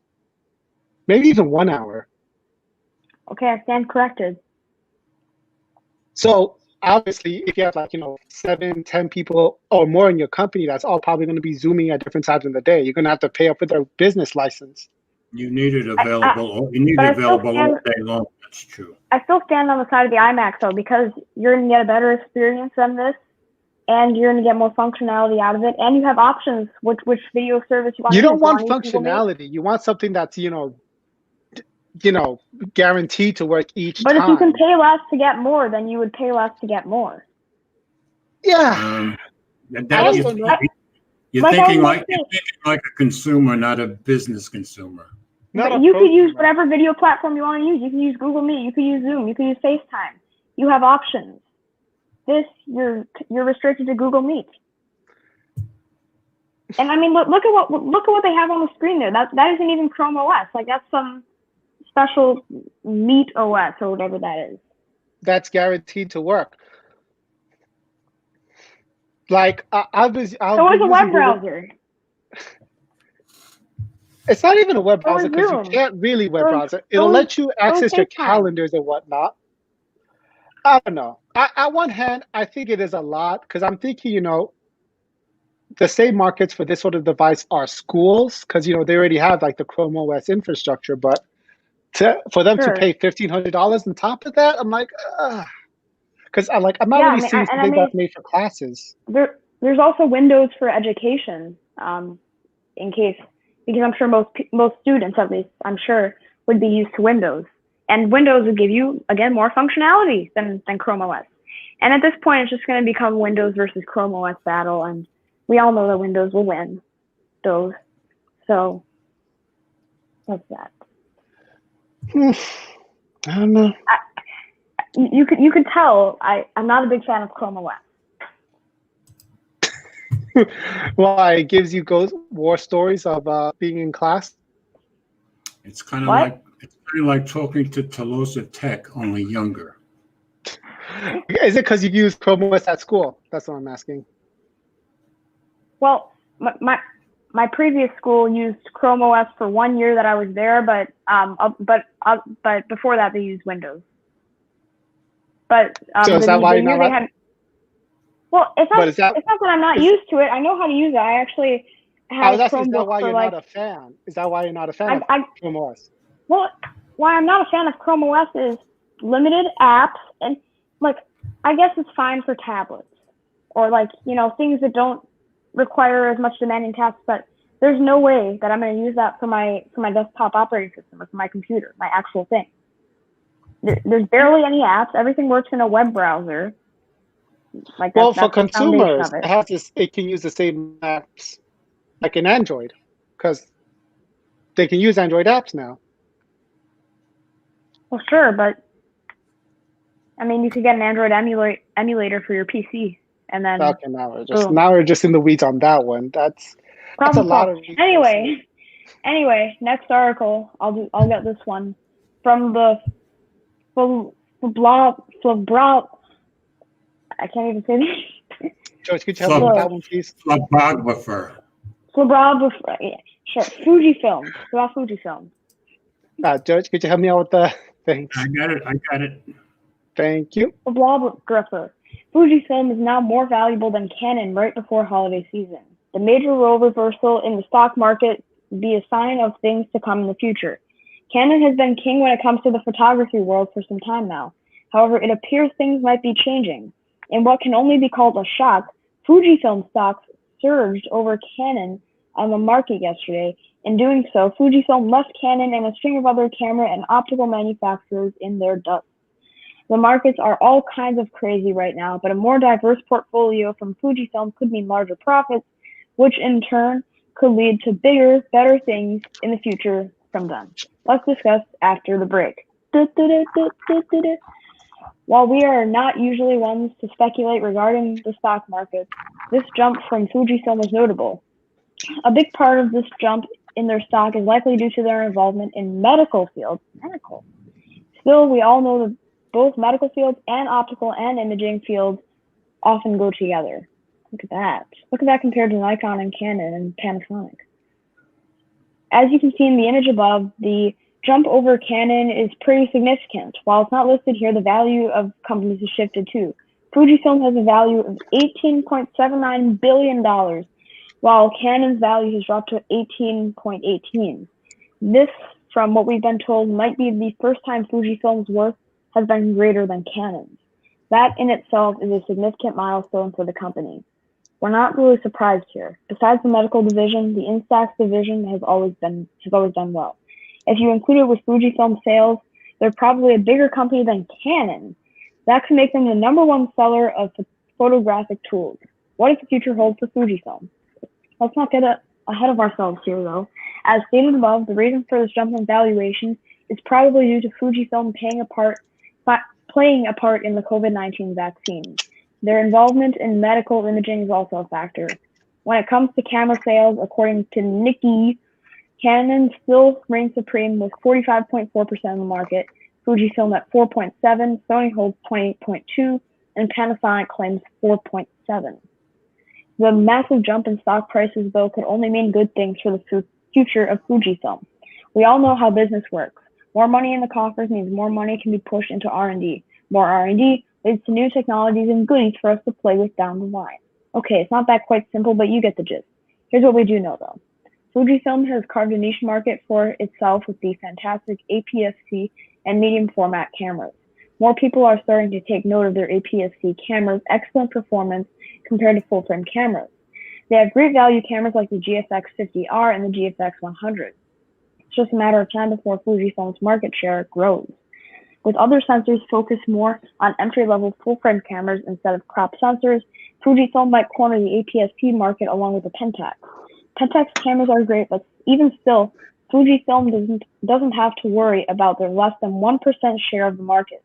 maybe even 1 hour. Okay, I stand corrected. So obviously, if you have 7, 10 people or more in your company, that's all probably going to be Zooming at different times in the day. You're going to have to pay up for their business license. You need it available. You need it available all day long. That's true. I still stand on the side of the iMac though, because you're going to get a better experience than this, and you're going to get more functionality out of it, and you have options which video service you want. You don't want functionality. You want something that's guaranteed to work each time. But if you can pay less to get more, then you would pay less to get more. Yeah. You're thinking like a consumer, not a business consumer. But you could use whatever video platform you want to use. You can use Google Meet. You can use Zoom. You can use FaceTime. You have options. This, you're restricted to Google Meet. And I mean, look at what they have on the screen there. That isn't even Chrome OS. Like, that's some special Meet OS or whatever that is. That's guaranteed to work. Like I'll be So it's a using web Google. browser. It's not even a web So browser is because you Zoom. can't really web So is- browser. It'll so is- let you so is access your FaceTime. calendars and whatnot. I don't know. At one hand, I think it is a lot because I'm thinking, the same markets for this sort of device are schools because they already have like the Chrome OS infrastructure. But for them to Sure. pay $1,500 on top of that, I'm like, because I'm not Yeah, really seeing something that's made for classes. There's also Windows for education, in case, because I'm sure most students, at least I'm sure, would be used to Windows, and Windows would give you again more functionality than Chrome OS. And at this point, it's just going to become Windows versus Chrome OS battle, and we all know that Windows will win those. So that's that. I don't know. You could tell I'm not a big fan of Chrome OS. Why? It gives you ghost war stories of being in class. It's kind of What? like talking to Tolosa Tech, only younger. Is it because you use Chrome OS at school? That's what I'm asking. Well, my previous school used Chrome OS for 1 year that I was there, but before that they used Windows. But So is that why you're not? they had. Well, it's not that I'm not used to it. I know how to use it. I actually had a Chromebook is that why for you're like. not a fan? Is that why you're not a fan of Chrome OS? Well, why I'm not a fan of Chrome OS is limited apps, and like I guess it's fine for tablets or like things that don't require as much demanding tasks. But there's no way that I'm going to use that for my desktop operating system or for my computer, my actual thing. There's barely any apps. Everything works in a web browser. Like well, that's for consumers, it. it can use the same apps like in Android, because they can use Android apps now. Well, sure, but I mean, you could get an Android emulator for your PC, and then. Okay, now we're just in the weeds on that one. That's a lot of resources. Anyway, next article. I'll get this one from the Flabrob. I can't even say this. George, could you help me with that one, please? Flabrographer. Yeah, sure. Fujifilm. It's about Fujifilm. George, could you help me out with the things? I got it. Thank you. Flabrographer. Fujifilm is now more valuable than Canon right before holiday season. The major role reversal in the stock market be a sign of things to come in the future. Canon has been king when it comes to the photography world for some time now. However, it appears things might be changing. In what can only be called a shock, Fujifilm stocks surged over Canon on the market yesterday. In doing so, Fujifilm left Canon and a string of other camera and optical manufacturers in their dust. The markets are all kinds of crazy right now, but a more diverse portfolio from Fujifilm could mean larger profits, which in turn could lead to bigger, better things in the future from them. Let's discuss after the break. While we are not usually ones to speculate regarding the stock market, this jump from Fujifilm is notable. A big part of this jump in their stock is likely due to their involvement in medical fields. Still, we all know that both medical fields and optical and imaging fields often go together. Look at that. Look at that compared to Nikon and Canon and Panasonic. As you can see in the image above, the jump over Canon is pretty significant. While it's not listed here, the value of companies has shifted too. Fujifilm has a value of $18.79 billion, while Canon's value has dropped to 18.18. This, from what we've been told, might be the first time Fujifilm's worth has been greater than Canon's. That in itself is a significant milestone for the company. We're not really surprised here. Besides the medical division, the Instax division has always done well. If you include it with Fujifilm sales, they're probably a bigger company than Canon. That could make them the #1 seller of photographic tools. What does the future hold for Fujifilm? Let's not get ahead of ourselves here, though. As stated above, the reason for this jump in valuation is probably due to Fujifilm playing a part in the COVID-19 vaccine. Their involvement in medical imaging is also a factor. When it comes to camera sales, according to Nikkei, Canon still reigns supreme with 45.4% of the market, Fujifilm at 4.7%, Sony holds 28.2%, and Panasonic claims 4.7%. The massive jump in stock prices, though, could only mean good things for the future of Fujifilm. We all know how business works. More money in the coffers means more money can be pushed into R&D. More R&D leads to new technologies and goodies for us to play with down the line. Okay, it's not that quite simple, but you get the gist. Here's what we do know, though. Fujifilm has carved a niche market for itself with the fantastic APS-C and medium format cameras. More people are starting to take note of their APS-C cameras' excellent performance compared to full-frame cameras. They have great value cameras like the GFX50R and the GFX100. It's just a matter of time before Fujifilm's market share grows. With other sensors focused more on entry-level full-frame cameras instead of crop sensors, Fujifilm might corner the APS-C market along with the Pentax. Pentax cameras are great, but even still, Fujifilm doesn't have to worry about their less than 1% share of the market.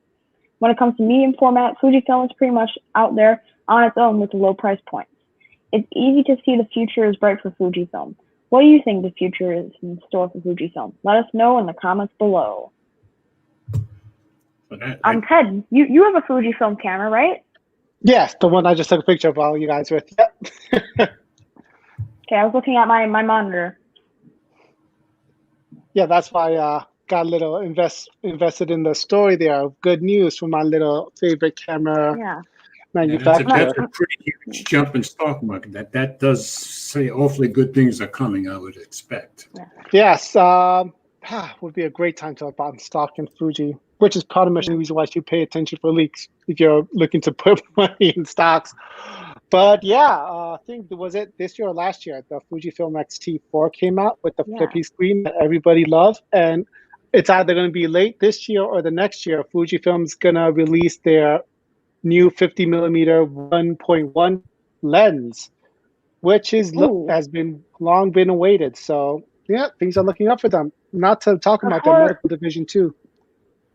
When it comes to medium format, Fujifilm is pretty much out there on its own with the low price points. It's easy to see the future is bright for Fujifilm. What do you think the future is in store for Fujifilm? Let us know in the comments below. Ted, you have a Fujifilm camera, right? Yes, the one I just took a picture of all you guys with. Yep. Okay, I was looking at my monitor. Yeah, that's why I got a little invested in the story there. Good news from my little favorite camera manufacturer. That's a pretty huge jump in stock market. That does say awfully good things are coming, I would expect. Yeah. Yes, would be a great time to buy stock in Fuji, which is part of the reason why you should pay attention for leaks if you're looking to put money in stocks. But yeah, I think, was it this year or last year, the Fujifilm X-T4 came out with the flippy screen that everybody loved. And it's either going to be late this year or the next year. Fujifilm's going to release their new 50mm 1.1 lens, which has long been awaited. So yeah, things are looking up for them. Not to talk about their medical division too.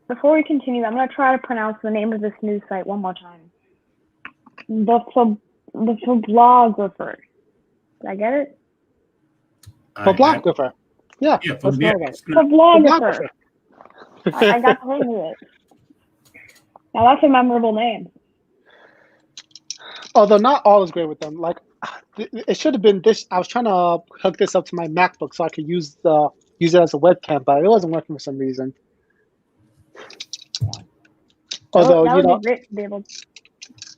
Before we continue, I'm going to try to pronounce the name of this news site one more time. The Vloggrapher. Did I get it? Vloggrapher. Yeah. Vloggrapher. I got the hang of it. Now that's a memorable name. Although not all is great with them. Like it should have been this. I was trying to hook this up to my MacBook so I could use it as a webcam, but it wasn't working for some reason. Although that would be great to be able to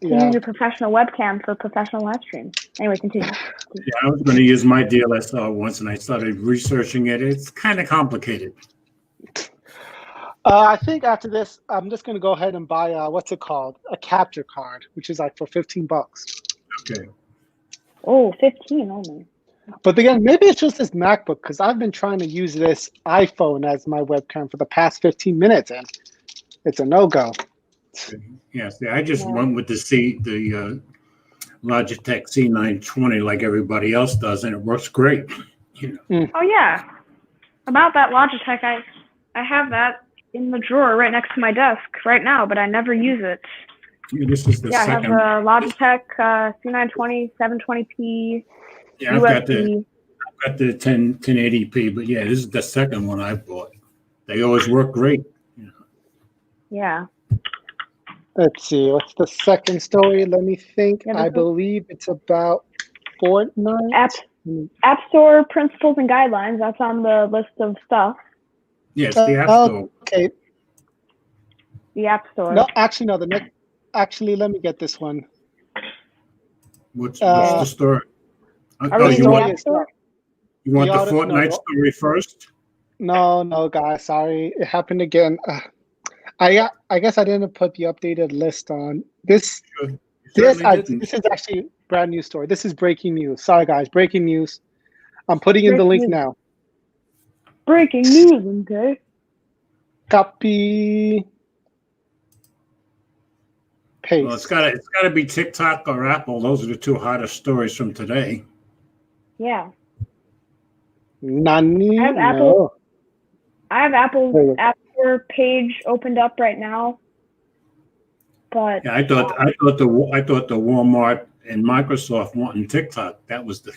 use your professional webcam for professional live streams. Anyway, continue. Yeah, I was going to use my DLSR once, and I started researching it. It's kind of complicated. I think after this, I'm just going to go ahead and buy what's it called? A capture card, which is like for $15. Okay. Oh, 15 only. But again, maybe it's just this MacBook because I've been trying to use this iPhone as my webcam for the past 15 minutes, and it's a no-go. Yes, I just went with the Logitech C920 like everybody else does, and it works great. You know. Oh yeah, about that Logitech, I have that in the drawer right next to my desk right now, but I never use it. Yeah, this is the second. I have a Logitech C920 720p. Yeah, I've got the 1080p, but yeah, this is the second one I bought. They always work great. You know. Yeah. Let's see, what's the second story? Let me think. I believe it's about Fortnite. App Store principles and guidelines. That's on the list of stuff. Yes, the App Store. Okay. The App Store. No, actually, no. Actually, let me get this one. What's the story? You want the Fortnite story first? No, guys. Sorry, it happened again. I guess I didn't put the updated list on this. This is actually brand new story. This is breaking news. Sorry, guys. Breaking news. I'm putting in the link now. Breaking news, okay? Copy. Paste. Well, it's gotta be TikTok or Apple. Those are the two hottest stories from today. Yeah. Nani? I have Apple's App Store page opened up right now. But yeah, I thought the Walmart and Microsoft wanting TikTok. That was the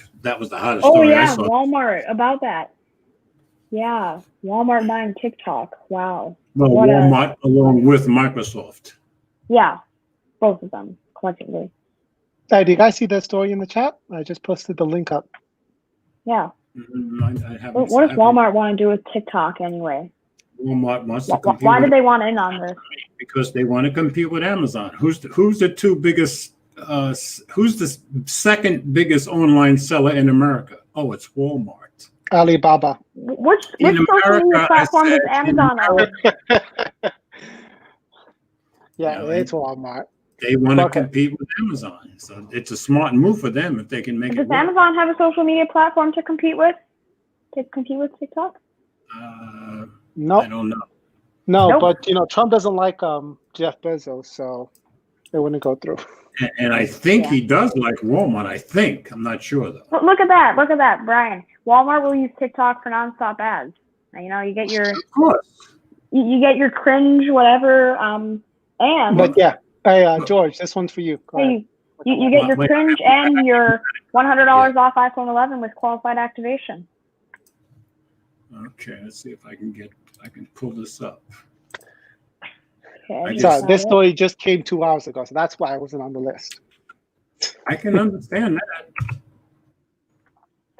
hottest story I saw. Walmart about that. Yeah, Walmart buying TikTok. Wow. Well, Walmart along with Microsoft. Yeah, both of them collectively. Do you guys see that story in the chat? I just posted the link up. Yeah. I haven't. What does Walmart want to do with TikTok anyway? Walmart wants to compete. Why do they want in on this? Because they want to compete with Amazon. Who's the two biggest? Who's the second biggest online seller in America? Oh, it's Walmart. Alibaba. Which social media platform does Amazon own? Yeah, it's Walmart. They want to compete with Amazon, so it's a smart move for them if they can make it work. Does Amazon have a social media platform to compete with? To compete with TikTok? No, I don't know. No, Nope. but Trump doesn't like Jeff Bezos, so it wouldn't go through. And I think he does like Walmart. I think. I'm not sure though. But look at that, Brian. Walmart will use TikTok for nonstop ads. You get your Of course. you get your cringe whatever. And But yeah, hey George, this one's for you. Go ahead. You get your cringe and your $100 off iPhone 11 with qualified activation. Okay, let's see if I can pull this up. Okay, Sorry, this story just came 2 hours ago, so that's why I wasn't on the list. I can understand that.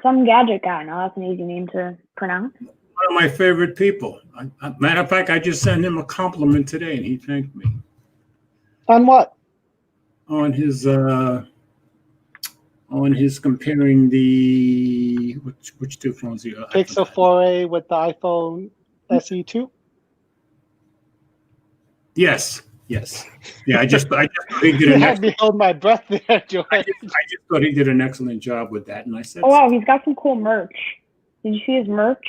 Some gadget guy. No, that's an easy name to pronounce. One of my favorite people. Matter of fact, I just sent him a compliment today, and he thanked me. On what? On his comparing the which two phones he Pixel 4a with the iPhone SE2. Yes. Yeah, I just thought he did You an had me hold my breath there, George. I just thought he did an excellent job with that, and I said, Oh wow, he's got some cool merch. Did you see his merch?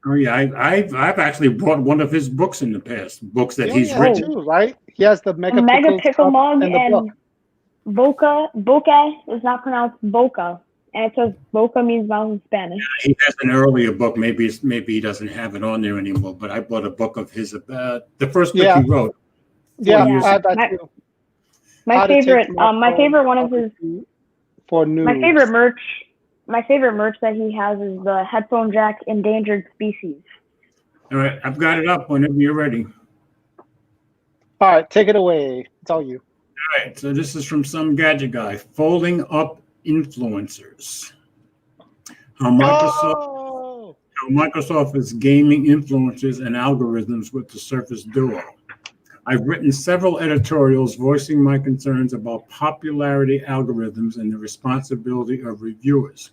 oh yeah, I've actually bought one of his books in the past. Books that he's written. Too, right? He has the mega pickle mug and Boca is not pronounced Boca, and it says Boca means mouth in Spanish. He has an earlier book. Maybe he doesn't have it on there anymore. But I bought a book of his about the first book he wrote. Yeah, I had that too. My favorite one of his for news. My favorite merch that he has is the headphone jack endangered species. All right, I've got it up whenever you're ready. All right, take it away. It's all you. All right, so this is from some gadget guy. Folding up influencers. How Microsoft is gaming influencers and algorithms with the Surface Duo. I've written several editorials voicing my concerns about popularity algorithms and the responsibility of reviewers.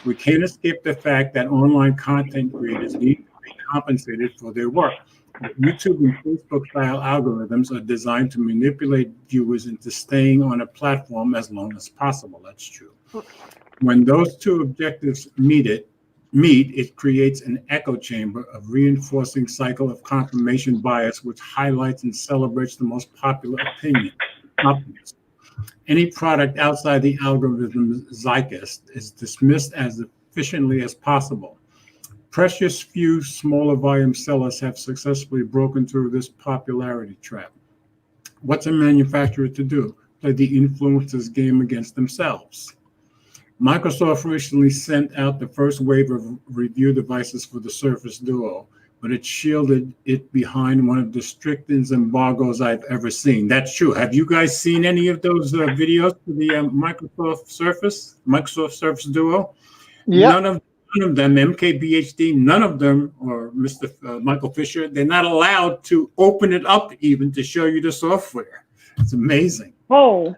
We can't escape the fact that online content creators need to be compensated for their work. YouTube and Facebook-style algorithms are designed to manipulate viewers into staying on a platform as long as possible. That's true. When those two objectives meet, it creates an echo chamber of reinforcing cycle of confirmation bias, which highlights and celebrates the most popular opinion. Any product outside the algorithm's zeitgeist is dismissed as efficiently as possible. Precious few smaller volume sellers have successfully broken through this popularity trap. What's a manufacturer to do? Play the influencers game against themselves. Microsoft recently sent out the first wave of review devices for the Surface Duo, but it shielded it behind one of the strictest embargoes I've ever seen. That's true. Have you guys seen any of those videos for the Microsoft Surface Duo? Yeah. None of them, MKBHD, none of them, or Mr. Michael Fisher, they're not allowed to open it up even to show you the software. It's amazing. Whoa.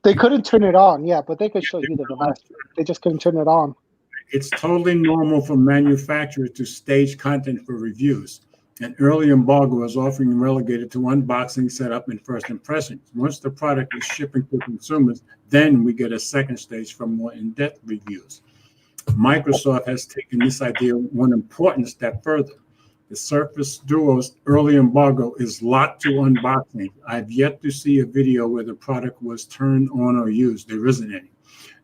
They couldn't turn it on, but they could show you the device. They just couldn't turn it on. It's totally normal for manufacturers to stage content for reviews. An early embargo is often relegated to unboxing, setup, and first impressions. Once the product is shipping to consumers, then we get a second stage for more in-depth reviews. Microsoft has taken this idea one important step further. The Surface Duo's early embargo is locked to unboxing. I've yet to see a video where the product was turned on or used. There isn't any.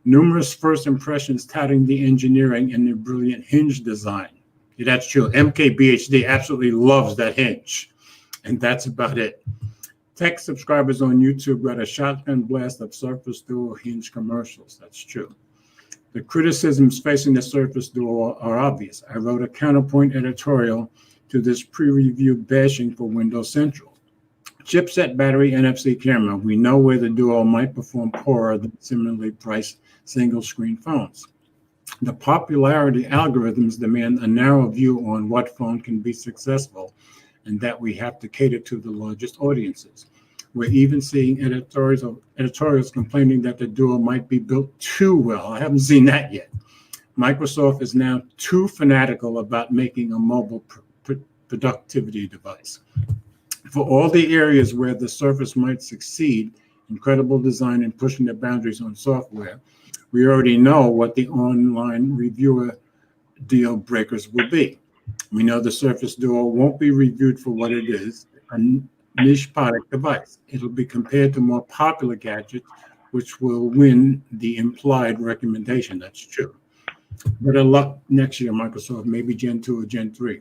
Numerous first impressions touting the engineering and the brilliant hinge design. Yeah, that's true. MKBHD absolutely loves that hinge. And that's about it. Tech subscribers on YouTube got a shotgun blast of Surface Duo hinge commercials. That's true. The criticisms facing the Surface Duo are obvious. I wrote a counterpoint editorial to this pre-review bashing for Windows Central. Chipset battery NFC camera. We know where the Duo might perform poorer than similarly priced single-screen phones. The popularity algorithms demand a narrow view on what phone can be successful, and that we have to cater to the largest audiences. We're even seeing editorials complaining that the Duo might be built too well. I haven't seen that yet. Microsoft is now too fanatical about making a mobile productivity device. For all the areas where the Surface might succeed, incredible design and pushing the boundaries on software, we already know what the online reviewer deal breakers will be. We know the Surface Duo won't be reviewed for what it is, a niche product device. It'll be compared to more popular gadgets, which will win the implied recommendation. That's true. Better luck next year, Microsoft, maybe Gen 2 or Gen 3.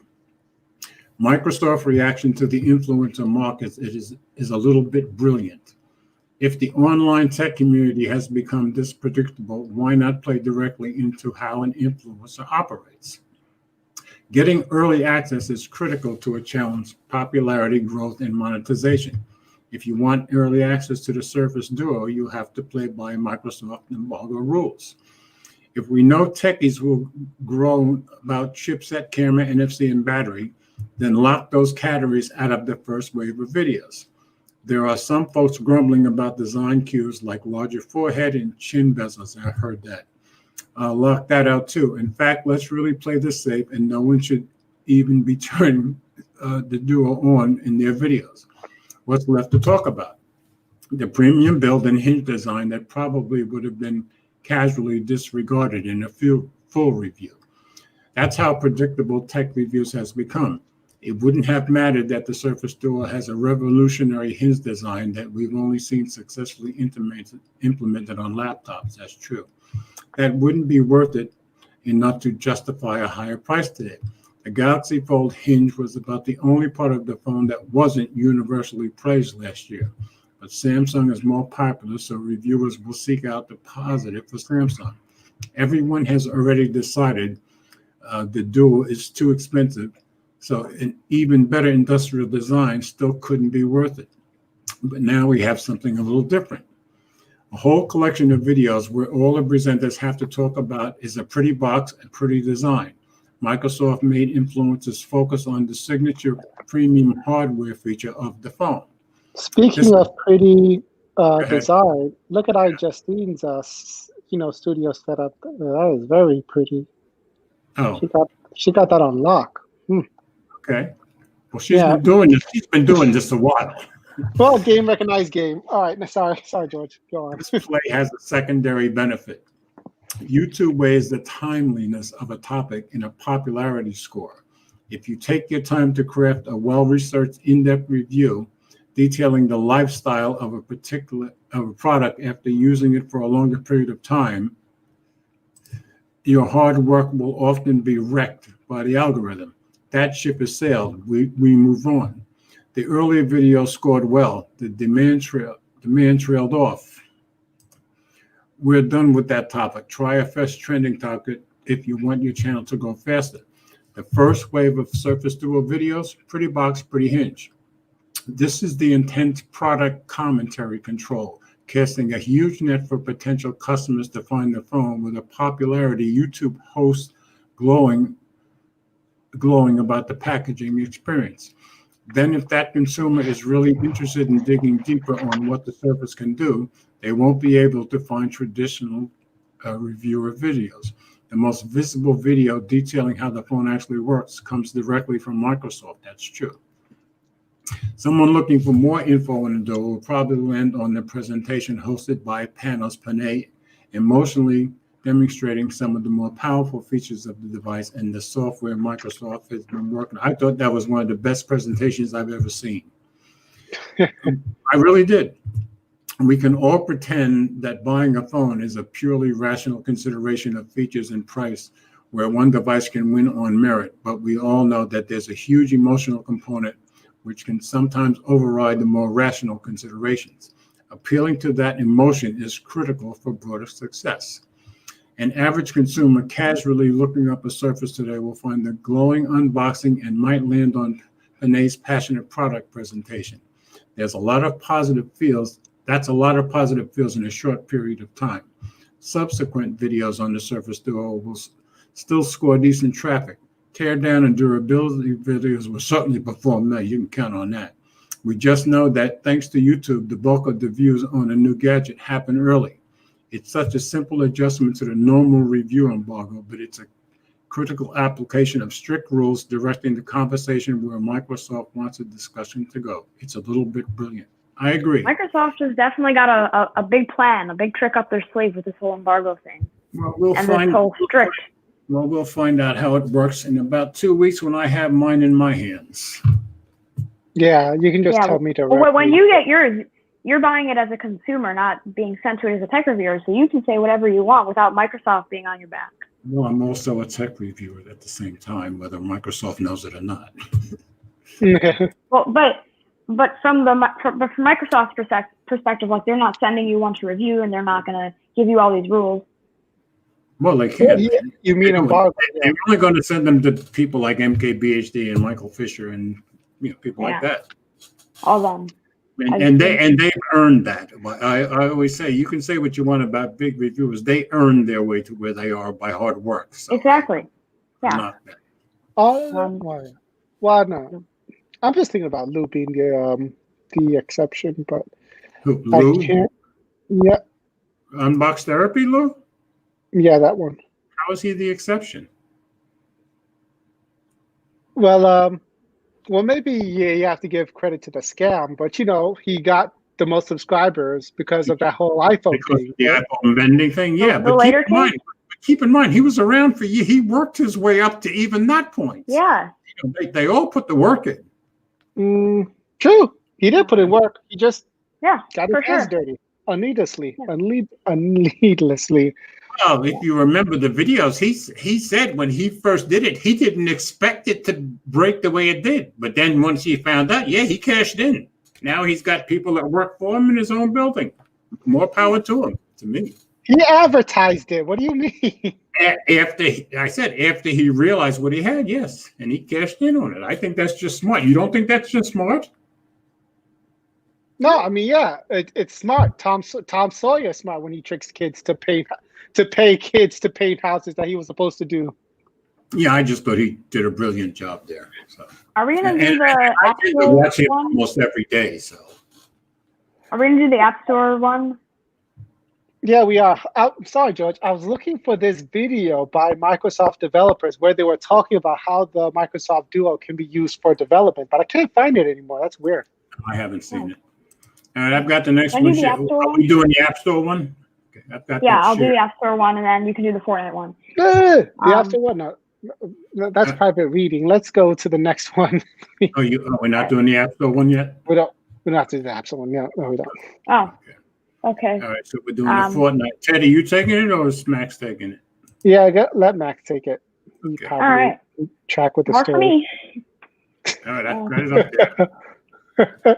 Microsoft's reaction to the influencer markets is a little bit brilliant. If the online tech community has become this predictable, why not play directly into how an influencer operates? Getting early access is critical to a challenge, popularity, growth, and monetization. If you want early access to the Surface Duo, you have to play by Microsoft embargo rules. If we know techies will grow about chipset, camera, NFC, and battery, then lock those categories out of the first wave of videos. There are some folks grumbling about design cues like larger forehead and chin bezels. I've heard that. Lock that out too. In fact, let's really play this safe, and no one should even be turning the Duo on in their videos. What's left to talk about? The premium build and hinge design that probably would have been casually disregarded in a full review. That's how predictable tech reviews has become. It wouldn't have mattered that the Surface Duo has a revolutionary hinge design that we've only seen successfully implemented on laptops. That's true. That wouldn't be worth it enough to justify a higher price today. The Galaxy Fold hinge was about the only part of the phone that wasn't universally praised last year. But Samsung is more popular, so reviewers will seek out the positive for Samsung. Everyone has already decided the Duo is too expensive, so an even better industrial design still couldn't be worth it. But now we have something a little different. A whole collection of videos where all the presenters have to talk about is a pretty box and pretty design. Microsoft made influencers focus on the signature premium hardware feature of the phone. Speaking of pretty design, look at iJustine's studio setup. That is very pretty. Oh, she got that on lock. Okay. Well, she's been doing this. She's been doing this a while. Well, game recognized game. All right. Sorry, George. Go on. This play has a secondary benefit. YouTube weighs the timeliness of a topic in a popularity score. If you take your time to craft a well-researched, in-depth review detailing the lifestyle of a product after using it for a longer period of time, your hard work will often be wrecked by the algorithm. That ship has sailed. We move on. The earlier video scored well. The demand trailed off. We're done with that topic. Try a fresh trending topic if you want your channel to go faster. The first wave of Surface Duo videos, pretty box, pretty hinge. This is the intense product commentary control, casting a huge net for potential customers to find the phone with a popularity YouTube host glowing about the packaging experience. Then if that consumer is really interested in digging deeper on what the Surface can do, they won't be able to find traditional reviewer videos. The most visible video detailing how the phone actually works comes directly from Microsoft. That's true. Someone looking for more info on the Duo will probably land on the presentation hosted by Panos Panay, emotionally demonstrating some of the more powerful features of the device and the software Microsoft has been working on. I thought that was one of the best presentations I've ever seen. I really did. We can all pretend that buying a phone is a purely rational consideration of features and price, where one device can win on merit, but we all know that there's a huge emotional component which can sometimes override the more rational considerations. Appealing to that emotion is critical for broader success. An average consumer casually looking up a Surface today will find the glowing unboxing and might land on Panay's passionate product presentation. There's a lot of positive feels. That's a lot of positive feels in a short period of time. Subsequent videos on the Surface Duo will still score decent traffic. Teardown and durability videos will certainly perform well. You can count on that. We just know that thanks to YouTube, the bulk of the views on a new gadget happen early. It's such a simple adjustment to the normal review embargo, but it's a critical application of strict rules directing the conversation where Microsoft wants a discussion to go. It's a little bit brilliant. I agree. Microsoft has definitely got a big plan, a big trick up their sleeve with this whole embargo thing. Well, this whole strict. Well, we'll find out how it works in about 2 weeks when I have mine in my hands. Yeah, you can just tell me directly. Well, when you get yours, you're buying it as a consumer, not being sent to it as a tech reviewer, so you can say whatever you want without Microsoft being on your back. Well, I'm also a tech reviewer at the same time, whether Microsoft knows it or not. Well, but from Microsoft's perspective, like they're not sending you one to review, and they're not going to give you all these rules. Well, they can't. You mean embargo? They're only going to send them to people like MKBHD and Michael Fisher and people like that. All them. And they've earned that. I always say, you can say what you want about big reviewers. They earned their way to where they are by hard work. So exactly. Yeah. Why not? I'm just thinking about Lou being the exception, but Lou? Yeah. Unbox Therapy, Lou? Yeah, that one. How is he the exception? Well, maybe you have to give credit to the scam, but he got the most subscribers because of that whole iPhone thing. The iPhone vending thing, yeah. But keep in mind, he was around for years. He worked his way up to even that point. Yeah. They all put the work in. True. He did put in work. He just got his hands dirty. Needlessly. Well, if you remember the videos, he said when he first did it, he didn't expect it to break the way it did. But then once he found out, he cashed in. Now he's got people that work for him in his own building. More power to him, to me. He advertised it. What do you mean? After he realized what he had, yes. And he cashed in on it. I think that's just smart. You don't think that's just smart? No, I mean, it's smart. Tom Sawyer is smart when he tricks kids to pay kids to paint houses that he was supposed to do. Yeah, I just thought he did a brilliant job there. So. Are we going to do the App Store one? watch it almost every day. So. Are we going to do the App Store one? Yeah, we are. I'm sorry, George. I was looking for this video by Microsoft developers where they were talking about how the Microsoft Duo can be used for development, but I can't find it anymore. That's weird. I haven't seen it. All right, I've got the next one. Are we doing the App Store one? Okay, I've got I'll do the App Store one, and then you can do the Fortnite one. The App Store one? No, that's private reading. Let's go to the next one. We're not doing the App Store one yet? We're not doing the App Store one yet. No, we don't. Oh, okay. All right, so we're doing the Fortnite. Teddy, you taking it or is Max taking it? Yeah, let Max take it. Okay. All right. Track with the story. For me. All right, I've got it up there.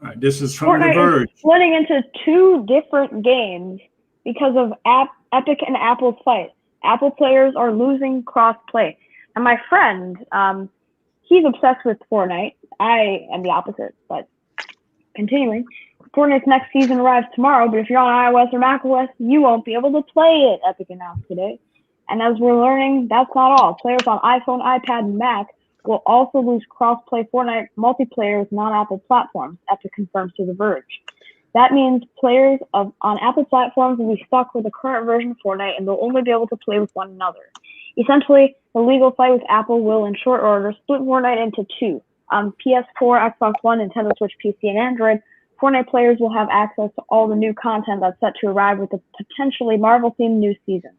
All right, this is from The Verge. Is splitting into two different games because of Epic and Apple's fight. Apple players are losing cross-play. And my friend, he's obsessed with Fortnite. I am the opposite, but continuing. Fortnite's next season arrives tomorrow, but if you're on iOS or macOS, you won't be able to play it, Epic announced today. And as we're learning, that's not all. Players on iPhone, iPad, and Mac will also lose cross-play Fortnite multiplayer with non-Apple platforms, Epic confirms to The Verge. That means players on Apple platforms will be stuck with the current version of Fortnite and they'll only be able to play with one another. Essentially, the legal fight with Apple will, in short order, split Fortnite into two. On PS4, Xbox One, Nintendo Switch, PC, and Android, Fortnite players will have access to all the new content that's set to arrive with the potentially Marvel-themed new season.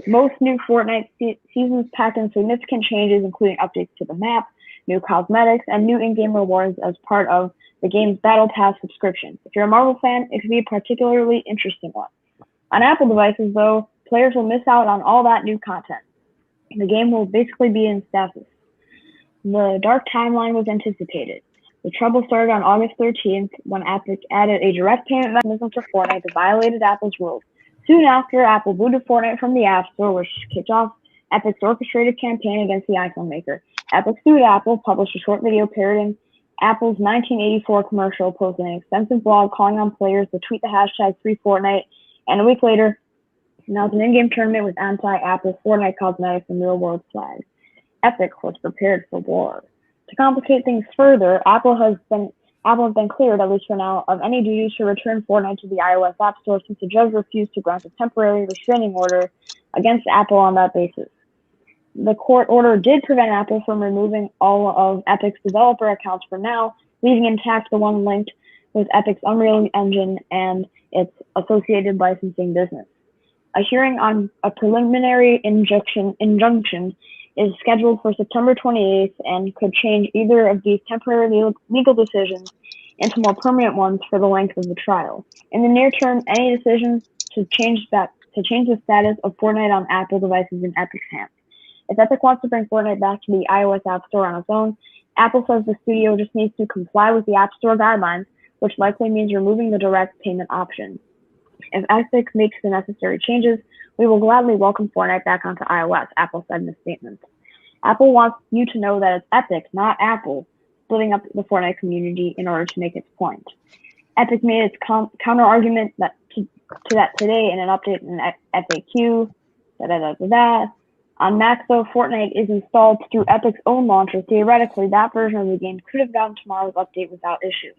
Most new Fortnite seasons pack in significant changes, including updates to the map, new cosmetics, and new in-game rewards as part of the game's Battle Pass subscription. If you're a Marvel fan, it could be a particularly interesting one. On Apple devices, though, players will miss out on all that new content. The game will basically be in stasis. The dark timeline was anticipated. The trouble started on August 13th when Epic added a direct payment mechanism to Fortnite that violated Apple's rules. Soon after, Apple booted Fortnite from the App Store, which kicked off Epic's orchestrated campaign against the iPhone maker. Epic sued Apple, published a short video parodying Apple's 1984 commercial posted an extensive blog calling on players to tweet the hashtag #FreeFortnite, and a week later, announced an in-game tournament with anti-Apple Fortnite cosmetics and real-world flags. Epic was prepared for war. To complicate things further, Apple has been cleared, at least for now, of any duty to return Fortnite to the iOS App Store since the judge refused to grant a temporary restraining order against Apple on that basis. The court order did prevent Apple from removing all of Epic's developer accounts for now, leaving intact the one linked with Epic's Unreal Engine and its associated licensing business. A hearing on a preliminary injunction is scheduled for September 28th and could change either of these temporary legal decisions into more permanent ones for the length of the trial. In the near term, any decision to change the status of Fortnite on Apple devices in Epic's hands. If Epic wants to bring Fortnite back to the iOS App Store on its own, Apple says the studio just needs to comply with the App Store guidelines, which likely means removing the direct payment option. If Epic makes the necessary changes, we will gladly welcome Fortnite back onto iOS, Apple said in a statement. Apple wants you to know that it's Epic, not Apple, splitting up the Fortnite community in order to make its point. Epic made its counter-argument to that today in an update in FAQ. On Mac, though, Fortnite is installed through Epic's own launcher. Theoretically, that version of the game could have gotten tomorrow's update without issue.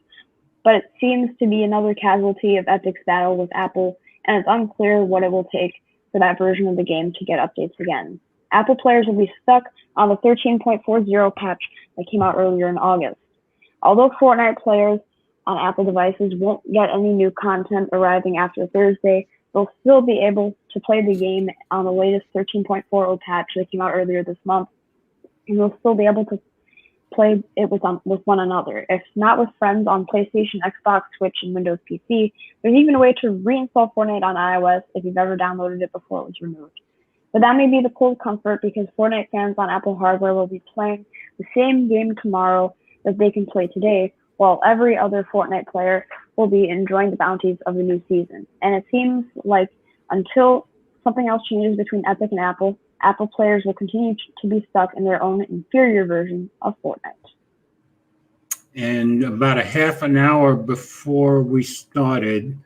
But it seems to be another casualty of Epic's battle with Apple, and it's unclear what it will take for that version of the game to get updates again. Apple players will be stuck on the 13.40 patch that came out earlier in August. Although Fortnite players on Apple devices won't get any new content arriving after Thursday, they'll still be able to play the game on the latest 13.40 patch that came out earlier this month, and they'll still be able to play it with one another. If not with friends on PlayStation, Xbox, Switch, and Windows PC, there's even a way to reinstall Fortnite on iOS if you've ever downloaded it before it was removed. But that may be the cold comfort because Fortnite fans on Apple hardware will be playing the same game tomorrow that they can play today, while every other Fortnite player will be enjoying the bounties of the new season. And it seems like until something else changes between Epic and Apple, Apple players will continue to be stuck in their own inferior version of Fortnite. And about a half an hour before we started,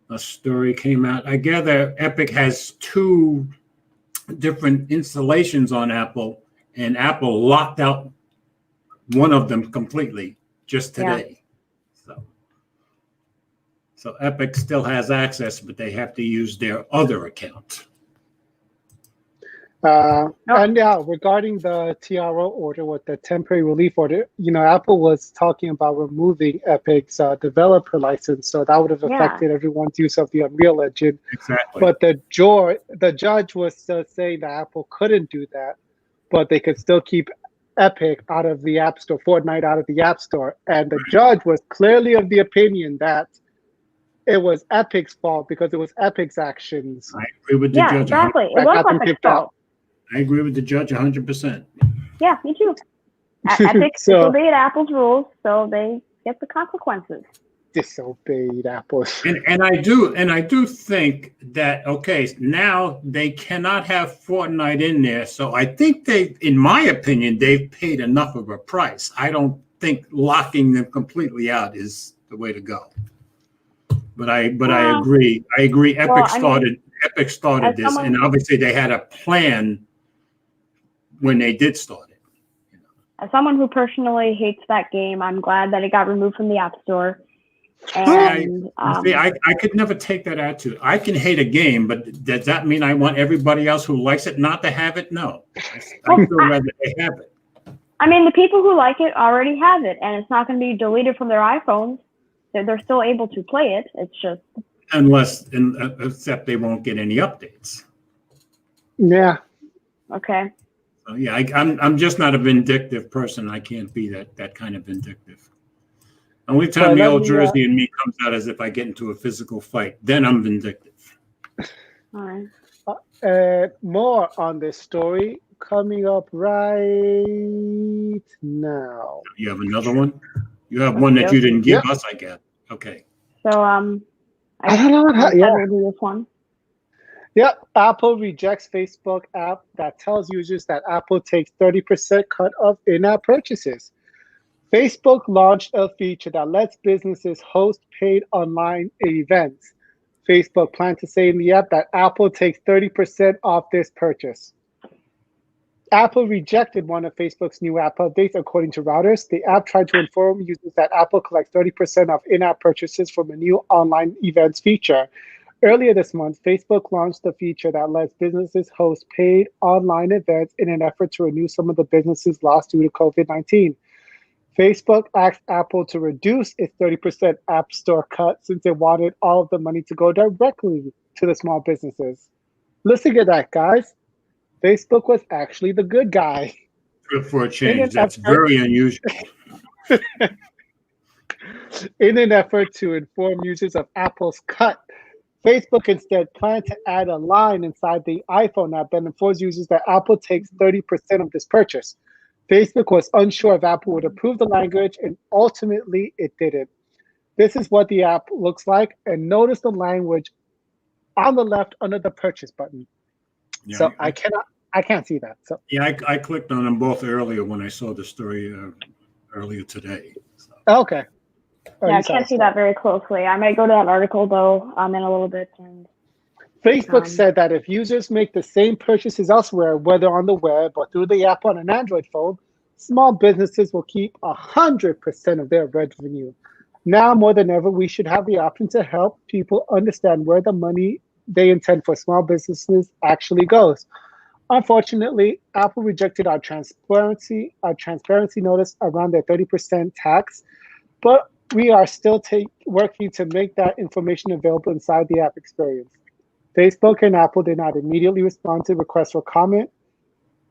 a story came out. I gather Epic has two different installations on Apple, and Apple locked out one of them completely just today. Yeah. So Epic still has access, but they have to use their other account. And yeah, regarding the TRO order with the temporary relief order, Apple was talking about removing Epic's developer license, so that would have affected everyone's use of the Unreal Engine. Exactly. But the judge was still saying that Apple couldn't do that, but they could still keep Epic out of the App Store, Fortnite out of the App Store. And the judge was clearly of the opinion that it was Epic's fault because it was Epic's actions. I agree with the judge. Yeah, exactly. It was Epic's fault. I agree with the judge 100%. Yeah, me too. Epic disobeyed Apple's rules, so they get the consequences. Disobeyed Apple. And I do think that, okay, now they cannot have Fortnite in there. So I think in my opinion, they've paid enough of a price. I don't think locking them completely out is the way to go. But I agree. I agree. Epic started this, and obviously they had a plan when they did start it. As someone who personally hates that game, I'm glad that it got removed from the App Store. And I could never take that attitude. I can hate a game, but does that mean I want everybody else who likes it not to have it? No. I still rather they have it. I mean, the people who like it already have it, and it's not going to be deleted from their iPhones. They're still able to play it. It's just except they won't get any updates. Yeah. Okay. So yeah, I'm just not a vindictive person. I can't be that kind of vindictive. Only time the old Jersey in me comes out is if I get into a physical fight. Then I'm vindictive. All right. More on this story coming up right now. You have another one? You have one that you didn't give us, I guess. Okay. So I don't know how. Yeah. Do this one. Yep. Apple rejects Facebook app that tells users that Apple takes 30% cut of in-app purchases. Facebook launched a feature that lets businesses host paid online events. Facebook planned to say in the app that Apple takes 30% off this purchase. Apple rejected one of Facebook's new app updates, according to Reuters. The app tried to inform users that Apple collects 30% of in-app purchases from a new online events feature. Earlier this month, Facebook launched a feature that lets businesses host paid online events in an effort to renew some of the businesses lost due to COVID-19. Facebook asked Apple to reduce its 30% App Store cut since it wanted all of the money to go directly to the small businesses. Listen to that, guys. Facebook was actually the good guy. Good for a change. That's very unusual. In an effort to inform users of Apple's cut, Facebook instead planned to add a line inside the iPhone app that informs users that Apple takes 30% of this purchase. Facebook was unsure if Apple would approve the language, and ultimately it didn't. This is what the app looks like, and notice the language on the left under the purchase button. Yeah, so I can't see that. So yeah, I clicked on them both earlier when I saw the story earlier today. So. Okay. Yeah, I can't see that very closely. I might go to that article though in a little bit. And Facebook said that if users make the same purchases elsewhere, whether on the web or through the app on an Android phone, small businesses will keep 100% of their revenue. Now more than ever, we should have the option to help people understand where the money they intend for small businesses actually goes. Unfortunately, Apple rejected our transparency notice around their 30% tax, but we are still working to make that information available inside the app experience. Facebook and Apple did not immediately respond to requests for comment.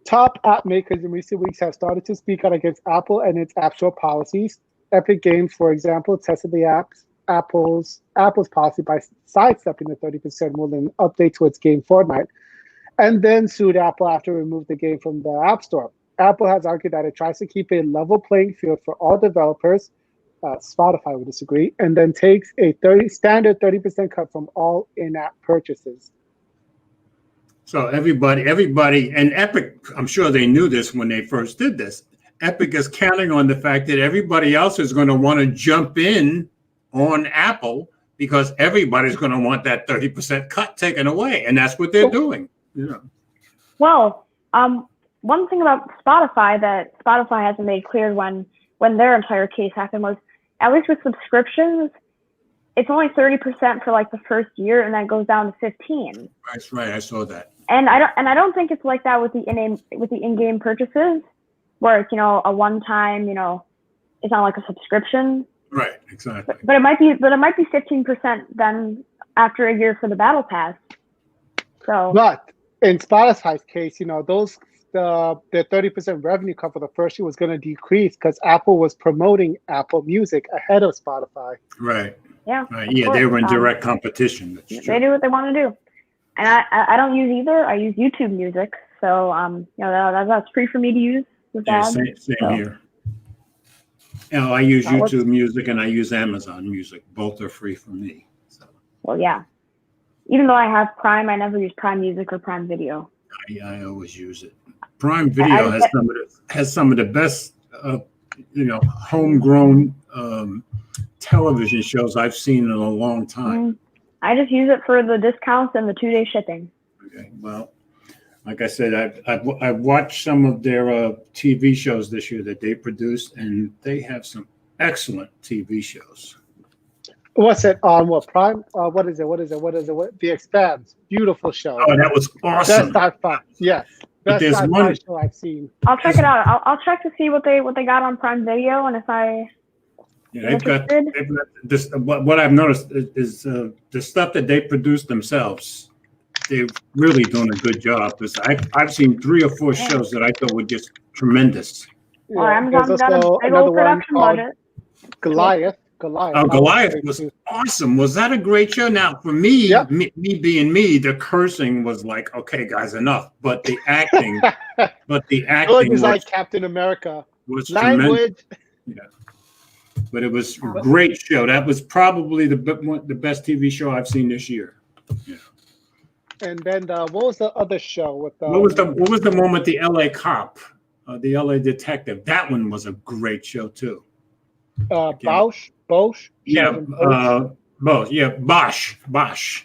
Top app makers in recent weeks have started to speak out against Apple and its App Store policies. Epic Games, for example, tested the Apple's policy by sidestepping the 30% rule in an update to its game Fortnite, and then sued Apple after it removed the game from the App Store. Apple has argued that it tries to keep a level playing field for all developers. Spotify would disagree, and then takes a standard 30% cut from all in-app purchases. So everybody, and Epic, I'm sure they knew this when they first did this. Epic is counting on the fact that everybody else is going to want to jump in on Apple because everybody's going to want that 30% cut taken away, and that's what they're doing. Yeah. Well, one thing about Spotify that Spotify hasn't made clear when their entire case happened was, at least with subscriptions, it's only 30% for like the first year, and that goes down to 15%. That's right. I saw that. And I don't think it's like that with the in-game purchases, where it's a one-time, it's not like a subscription. Right. Exactly. But it might be 15% then after a year for the Battle Pass. So. But in Spotify's case, the 30% revenue cut for the first year was going to decrease because Apple was promoting Apple Music ahead of Spotify. Right. Yeah. Right. Yeah, they were in direct competition. They do what they want to do, and I don't use either. I use YouTube Music, so that's free for me to use. Same here. I use YouTube Music and I use Amazon Music. Both are free for me. So. Well, yeah. Even though I have Prime, I never use Prime Music or Prime Video. I always use it. Prime Video has some of the best, homegrown television shows I've seen in a long time. I just use it for the discounts and the 2-day shipping. Okay, well, like I said, I've watched some of their TV shows this year that they produced, and they have some excellent TV shows. What's it on? What Prime? What is it? The Expanse. Beautiful show. Oh, that was awesome. Best sci-fi. Yes. Best sci-fi show I've seen. I'll check it out. I'll check to see what they got on Prime Video, and if I. Yeah, they've got this. What I've noticed is the stuff that they produce themselves. They're really doing a good job. Because I've seen 3 or 4 shows that I thought were just tremendous. Well, Amazon's got a big old production budget. Goliath. Goliath was awesome. Was that a great show? Now, for me, me being me, the cursing was like, okay, guys, enough. But the acting, was like Captain America. Was language. Yeah, but it was a great show. That was probably the best TV show I've seen this year. Yeah. And then what was the other show with? What was the one with the LA cop, the LA detective? That one was a great show too. Bosch. Yeah, Sheldon Bosch. both. Yeah, Bosch. Bosch.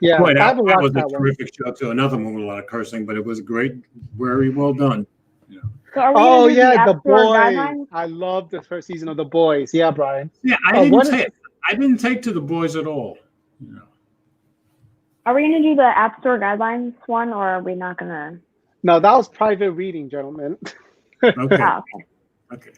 Yeah, Boy, I haven't that watched was a that one. terrific show too. Another one with a lot of cursing, but it was great, very well done. Yeah, So are we Oh gonna do the yeah, The App Store Boys. guidelines? I love the first season of The Boys. Yeah, Brian. yeah. What is I didn't take to the boys at all. You know. Are we gonna do the App Store guidelines one, or are we not gonna? No, that was private reading, gentlemen. Okay. Oh, okay. Okay.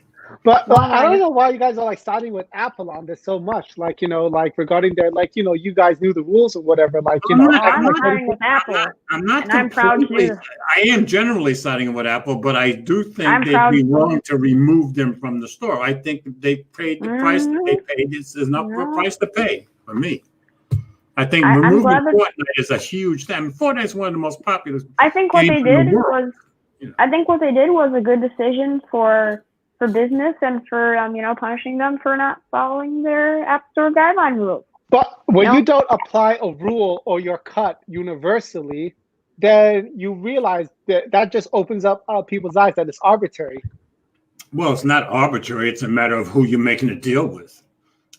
But Well, I don't know why you guys are like siding with Apple on this so much. Like, like regarding their, like, you guys knew the rules or whatever. Like, I'm siding with Apple. I'm not and I'm proud to do completely. this. I am generally siding with Apple, but I do think I'm they'd proud be to- wrong to remove them from the store. I think they paid the price that they paid. This is not a price to pay for me. I think I'm removing glad that- Fortnite is a huge thing. I mean, Fortnite is one of the most popular. I think what they games in the did world. was, I think what they did was a good decision for business and for punishing them for not following their App Store guideline rules. But when you don't apply a rule or you're cut universally, then you realize that just opens up people's eyes that it's arbitrary. Well, it's not arbitrary. It's a matter of who you're making a deal with.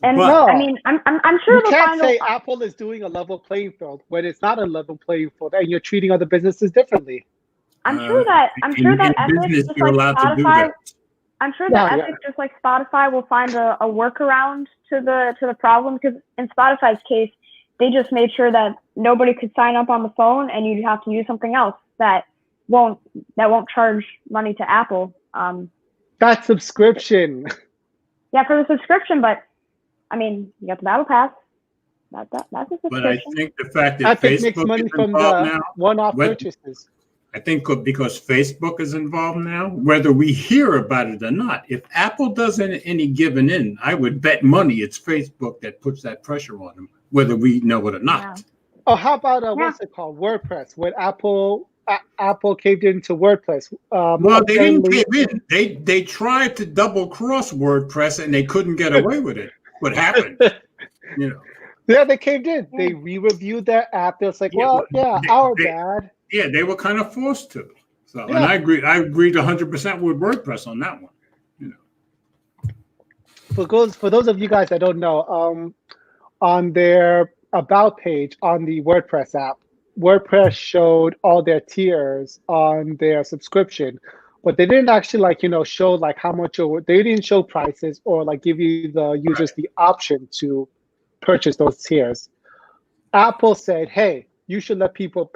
And But- I mean, I'm sure You they'll can't find say Apple is doing a level playing field when it's not a level playing field, and you're treating other businesses differently. I'm sure that Epic, business, just you're like allowed to do Spotify, that. I'm sure that Epic, just like Spotify, will find a workaround to the problem. Because in Spotify's case, they just made sure that nobody could sign up on the phone, and you'd have to use something else that won't charge money to Apple. That's subscription. Yeah, for the subscription, but I mean, you got the Battle Pass. That's a subscription. But I think the fact that Epic Facebook makes money is from involved the now, one-off purchases. I think because Facebook is involved now, whether we hear about it or not, if Apple does any giving in, I would bet money it's Facebook that puts that pressure on them, whether we know it or not. Yeah. Oh, how about what's it called? WordPress. When Apple caved into WordPress. Well, they didn't cave in. They tried to double cross WordPress and they couldn't get away with it. What happened? Yeah, they caved in. They re-reviewed their app. They was like, our bad. Yeah, they were kind of forced to. So, and I agreed 100% with WordPress on that one. For those of you guys that don't know, on their about page on the WordPress app, WordPress showed all their tiers on their subscription, but they didn't actually show like how much they didn't show prices or like give you the users the option to purchase those tiers. Apple said, hey, you should let people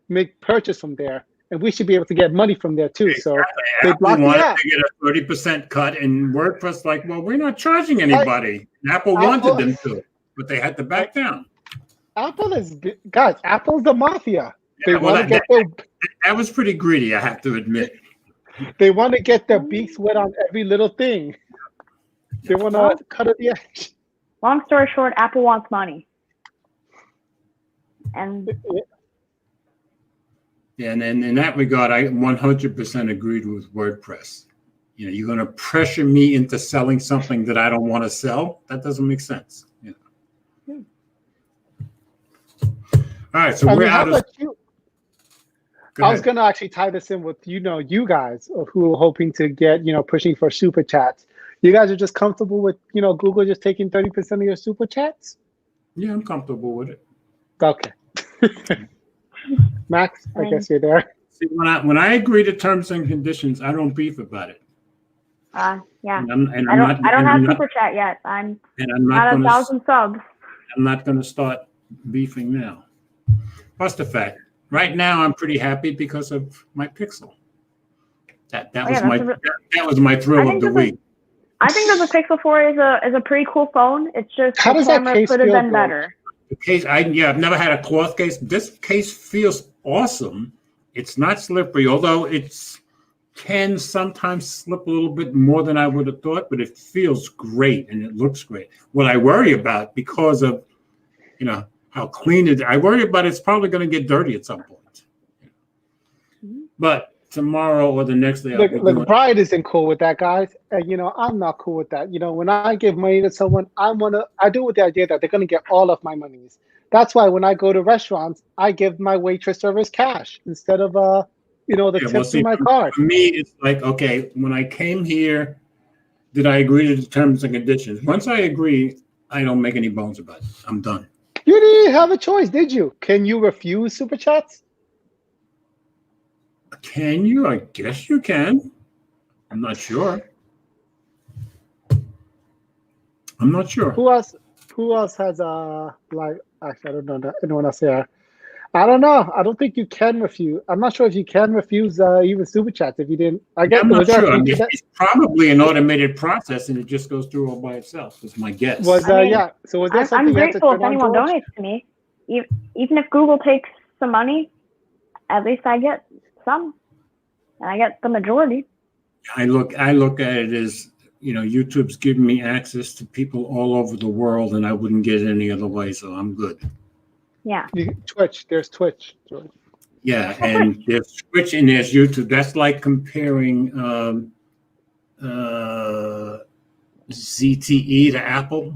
make purchase from there, and we should be able to get money from there too. So they blocked the app. To get a 30% cut, and WordPress like, well, we're not charging anybody. Apple wanted them to, but they had to back down. Apple's the mafia. That was pretty greedy, I have to admit. They want to get their beaks wet on every little thing. They want to cut at the edge. Long story short, Apple wants money. And and in that regard, I 100% agreed with WordPress. You're going to pressure me into selling something that I don't want to sell. That doesn't make sense. All right, so we're out of. I was going to actually tie this in with you guys who are hoping to get pushing for super chats. You guys are just comfortable with Google just taking 30% of your super chats? Yeah, I'm comfortable with it. Okay. Max, I guess you're there. See, when I agree to terms and conditions, I don't beef about it. Yeah. And I don't have super chat yet. I'm not 1,000 subs. I'm not going to start beefing now. Plus the fact, right now I'm pretty happy because of my Pixel. That was my thrill of the week. I think that the Pixel 4 is a pretty cool phone. It's just the camera could have been better. The case, I've never had a cloth case. This case feels awesome. It's not slippery, although it can sometimes slip a little bit more than I would have thought, but it feels great and it looks great. What I worry about, because of how clean it is, I worry about it's probably going to get dirty at some point. But tomorrow or the next day, look, Brian isn't cool with that, guys. And I'm not cool with that. When I give money to someone, I do it with the idea that they're going to get all of my monies. That's why when I go to restaurants, I give my waitress service cash instead of tips in my card. For me, it's like, okay, when I came here, Did I agree to the terms and conditions? Once I agree, I don't make any bones about it. I'm done. You didn't have a choice, did you? Can you refuse super chats? Can you? I guess you can. I'm not sure. I'm not sure. Who else? Who else has like? Actually, I don't know anyone else here. I don't know. I don't think you can refuse. I'm not sure if you can refuse even super chats if you didn't. I guess I'm not was there a sure. I mean, feature that it's probably an automated process, and it just goes through all by itself. Is my guess. was I mean, yeah. So was there I'm something you had to grateful if turn on, anyone George? donates to me. Even if Google takes some money, at least I get some, and I get the majority. I look at it as, YouTube's giving me access to people all over the world, and I wouldn't get it any other way, so I'm good. Yeah. Twitch. There's Twitch. George. Yeah, and there's Twitch and there's YouTube. That's like comparing ZTE to Apple.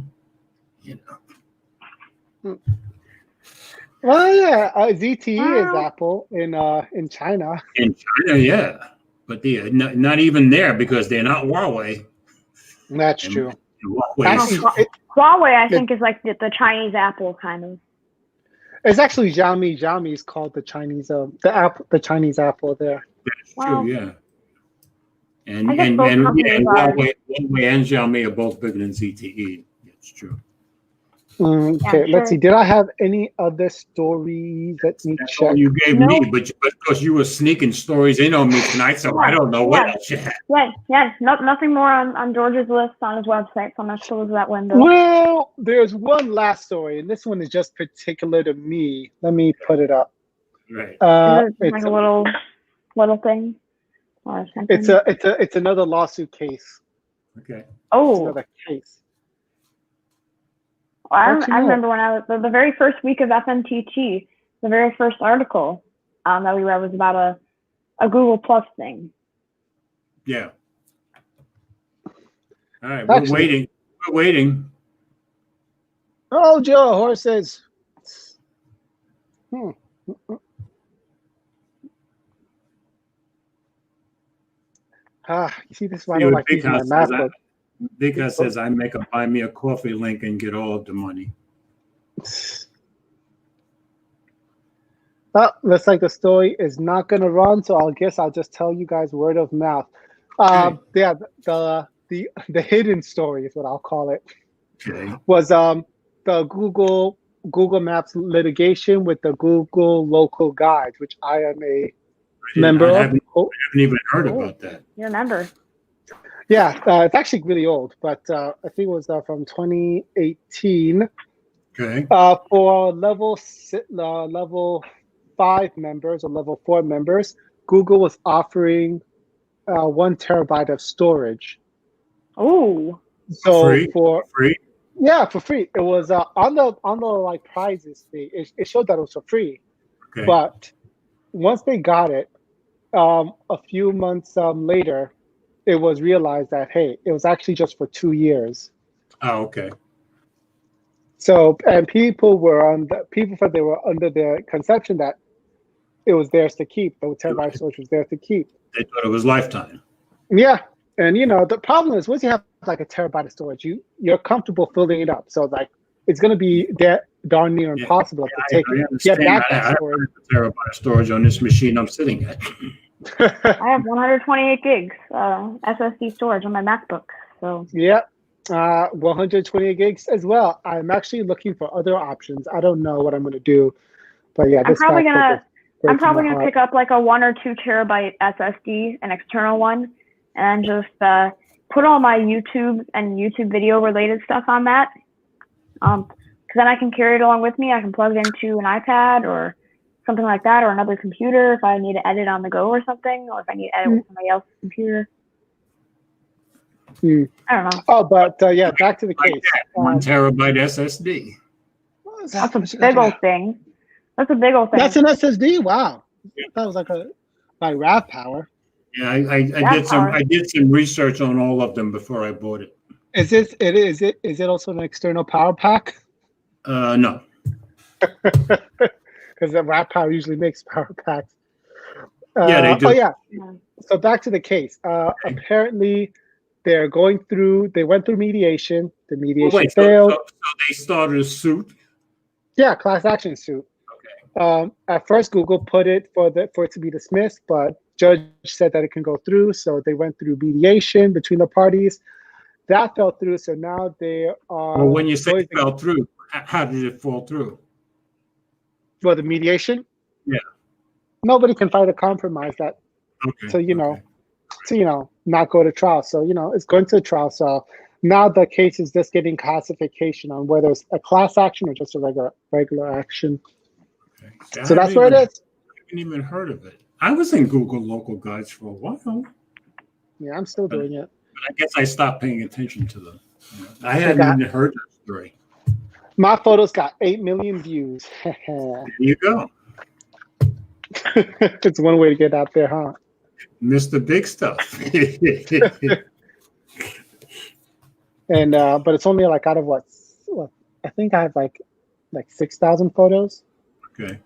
Well, yeah. ZTE is Well- Apple in China. In China, yeah, but not even there because they're not Huawei. That's And true. Huawei Actually, Huawei, I think, is like the Chinese Apple kind of. it's actually Xiaomi. Xiaomi is called the Chinese the Chinese Apple there. That's Well, true, yeah. And I guess and both and, companies yeah, and are. Huawei and Xiaomi are both bigger than ZTE. It's true. Okay, Yeah, let's see. sure. Did I have any other stories? Let me That's check. all you gave No. me, but because you were sneaking stories in on me tonight, so I don't know what Yeah. else you had. Yeah. Nothing more on George's list on his website, so I'm not close that window. Well, there's one last story, and this one is just particular to me. Let me put it up. Right. Is it like It's a little thing or something? it's another lawsuit case. Okay. It's Oh, another case. I Don't you know? remember when I was the very first week of FNTT, the very first article that we read was about a Google Plus thing. Yeah. All right. Actually- We're waiting. We're waiting. Oh, Joe, horses. You see, this is why I don't like using my MacBook. Because says I make a buy me a coffee link and get all of the money. Oh, looks like the story is not going to run, so I guess I'll just tell you guys word of mouth. Okay. Yeah, the hidden story is what I'll call it. Okay. Was the Google Maps litigation with the Google local guides, which I am a member I of. haven't even heard about that. You remember? Yeah, it's actually really old, but I think it was from 2018. Okay. For level 5 members or level 4 members, Google was offering 1 terabyte of storage. Oh, So Free? for Free? free. It was on the like prizes thing. It showed that it was for free, Okay. but once they got it, a few months later, it was realized that hey, it was actually just for 2 years. Oh, okay. So and people thought they were under the conception that it was theirs to keep. The terabyte storage was theirs to keep. They thought it was lifetime. Yeah, and the problem is once you have like a terabyte of storage, you're comfortable filling it up. So like it's going to be darn near impossible to get back that storage. I have a terabyte of storage on this machine I'm sitting at. I have 128 gigs SSD storage on my MacBook. So Yeah, 128 gigs as well. I'm actually looking for other options. I don't know what I'm going to do, but yeah, I'm probably gonna pick up like a 1 or 2 terabyte SSD, an external one, and just put all my YouTube and YouTube video related stuff on that. Because then I can carry it along with me. I can plug it into an iPad or something like that, or another computer if I need to edit on the go or something, or if I need to edit with somebody else's computer. I don't know. Oh, but yeah, back to the case. 1 terabyte SSD. That's a big old thing. That's a big old thing. That's an SSD. Wow, that was like RAV power. Yeah, I did some research on all of them before I bought it. Is it also an external power pack? No. Because the RAV power usually makes power packs. Yeah, they do. Oh yeah. So back to the case. Apparently, They're going through. They went through mediation. The Oh, mediation wait, failed. so they started a suit. Yeah, class action suit. Okay. At first, Google put it for it to be dismissed, but judge said that it can go through. So they went through mediation between the parties. That fell through. So now they are. Well, when you say it fell through, how did it fall through? For the mediation, Yeah. nobody can find a compromise that. Okay. So not go to trial. So it's going to trial. So now the case is just getting classification on whether it's a class action or just a regular action. Okay. So that's where it is. I haven't even heard of it. I was in Google local guides for a while. Yeah, I'm still doing it. But I guess I stopped paying attention to them. I hadn't even heard that story. My photos got 8 million views. There you go. It's one way to get out there, huh? Mr. Big Stuff. And but it's only like out of what I think I have like 6,000 photos. Okay.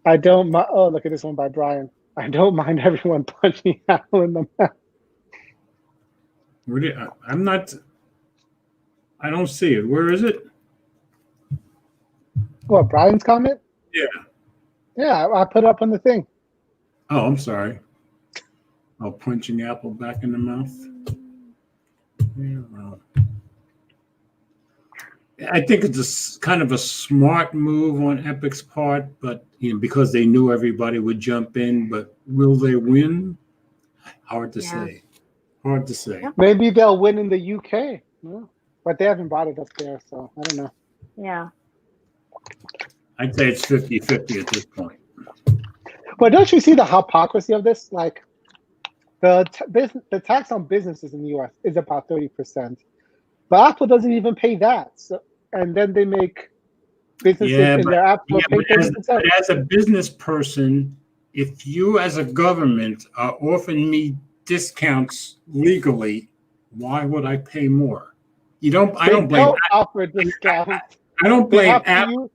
I don't mind. Oh, look at this one by Brian. I don't mind everyone punching Apple in the mouth. I'm not. I don't see it. Where is it? What, Brian's comment? Yeah. Yeah, I put it up on the thing. Oh, I'm sorry. Oh, punching Apple back in the mouth. Yeah, well. I think it's kind of a smart move on Epic's part, but because they knew everybody would jump in. But will they win? Hard to say. Hard to say. Maybe they'll win in the UK. Yeah. But they haven't bought it up there, so I don't know. Yeah. I'd say it's 50-50 at this point. But don't you see the hypocrisy of this? Like, the tax on businesses in the U.S. is about 30%, but Apple doesn't even pay that. So, and then they make businesses in their app pay 30%. But as a business person, if you as a government are offering me discounts legally, why would I pay more? I don't blame offer discounts. I don't blame Apple.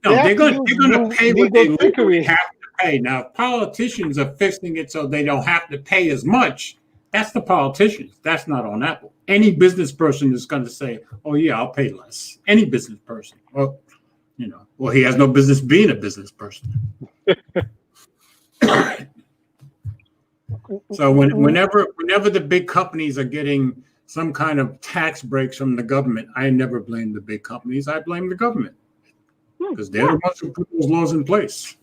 No, they're going to pay what they legally have to pay. Now, politicians are fixing it so they don't have to pay as much. That's the politicians. That's not on Apple. Any business person is going to say, "Oh yeah, I'll pay less." Any business person. Well, he has no business being a business person. So whenever the big companies are getting some kind of tax breaks from the government, I never blame the big companies. I blame the government because they're the ones who put those laws in place.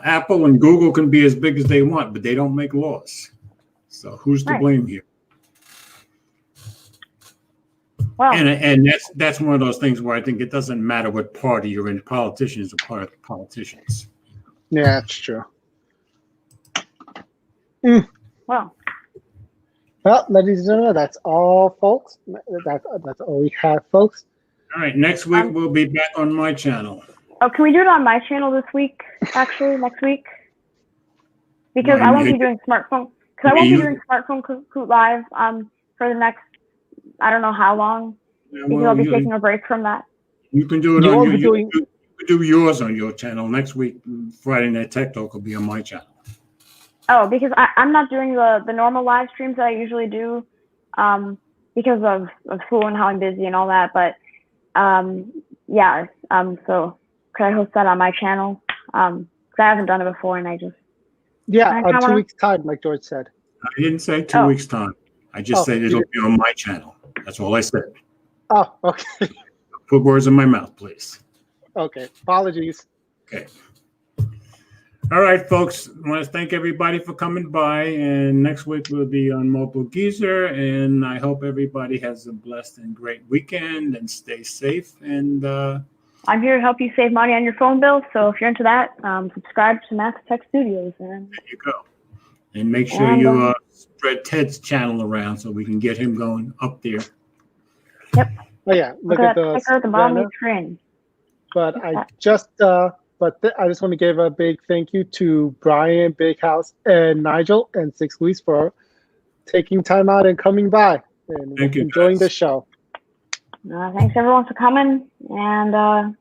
Apple and Google can be as big as they want, but they don't make laws. So who's to blame here? Well, and that's one of those things where I think it doesn't matter what party you're in. Politicians are part of the politicians. Yeah, that's true. Well, ladies and gentlemen, that's all, folks. That's all we have, folks. All right, next week we'll be back on my channel. Oh, can we do it on my channel this week? Actually, next week, because I won't be doing smartphone. Because I won't be doing smartphone Coot live for the next, I don't know how long. Because I'll be taking a break from that. You can do it on your. You can do yours on your channel next week. Friday Night Tech Talk will be on my channel. Oh, because I'm not doing the normal live streams that I usually do, because of school and how I'm busy and all that. But so could I host that on my channel? Because I haven't done it before, and I just on 2 weeks' time, like George said. I didn't say 2 weeks' time. I just said it'll be on my channel. That's all I said. Oh, okay. Put words in my mouth, please. Okay. Apologies. Okay. All right, folks. I want to thank everybody for coming by. And next week we'll be on Mobile Geezer. And I hope everybody has a blessed and great weekend and stay safe. And I'm here to help you save money on your phone bill. So if you're into that, subscribe to Math Tech Studios. And there you go. And make sure you spread Ted's channel around so we can get him going up there. Yep. Oh yeah, look at the bottom of the screen. But I just I just want to give a big thank you to Brian, Big House, and Nigel and Six Louise for taking time out and coming by and enjoying the show. Thanks everyone for coming, and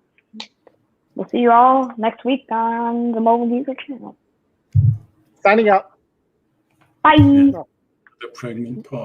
we'll see you all next week on the Mobile Geezer channel. Signing out. Bye. The pregnant pause.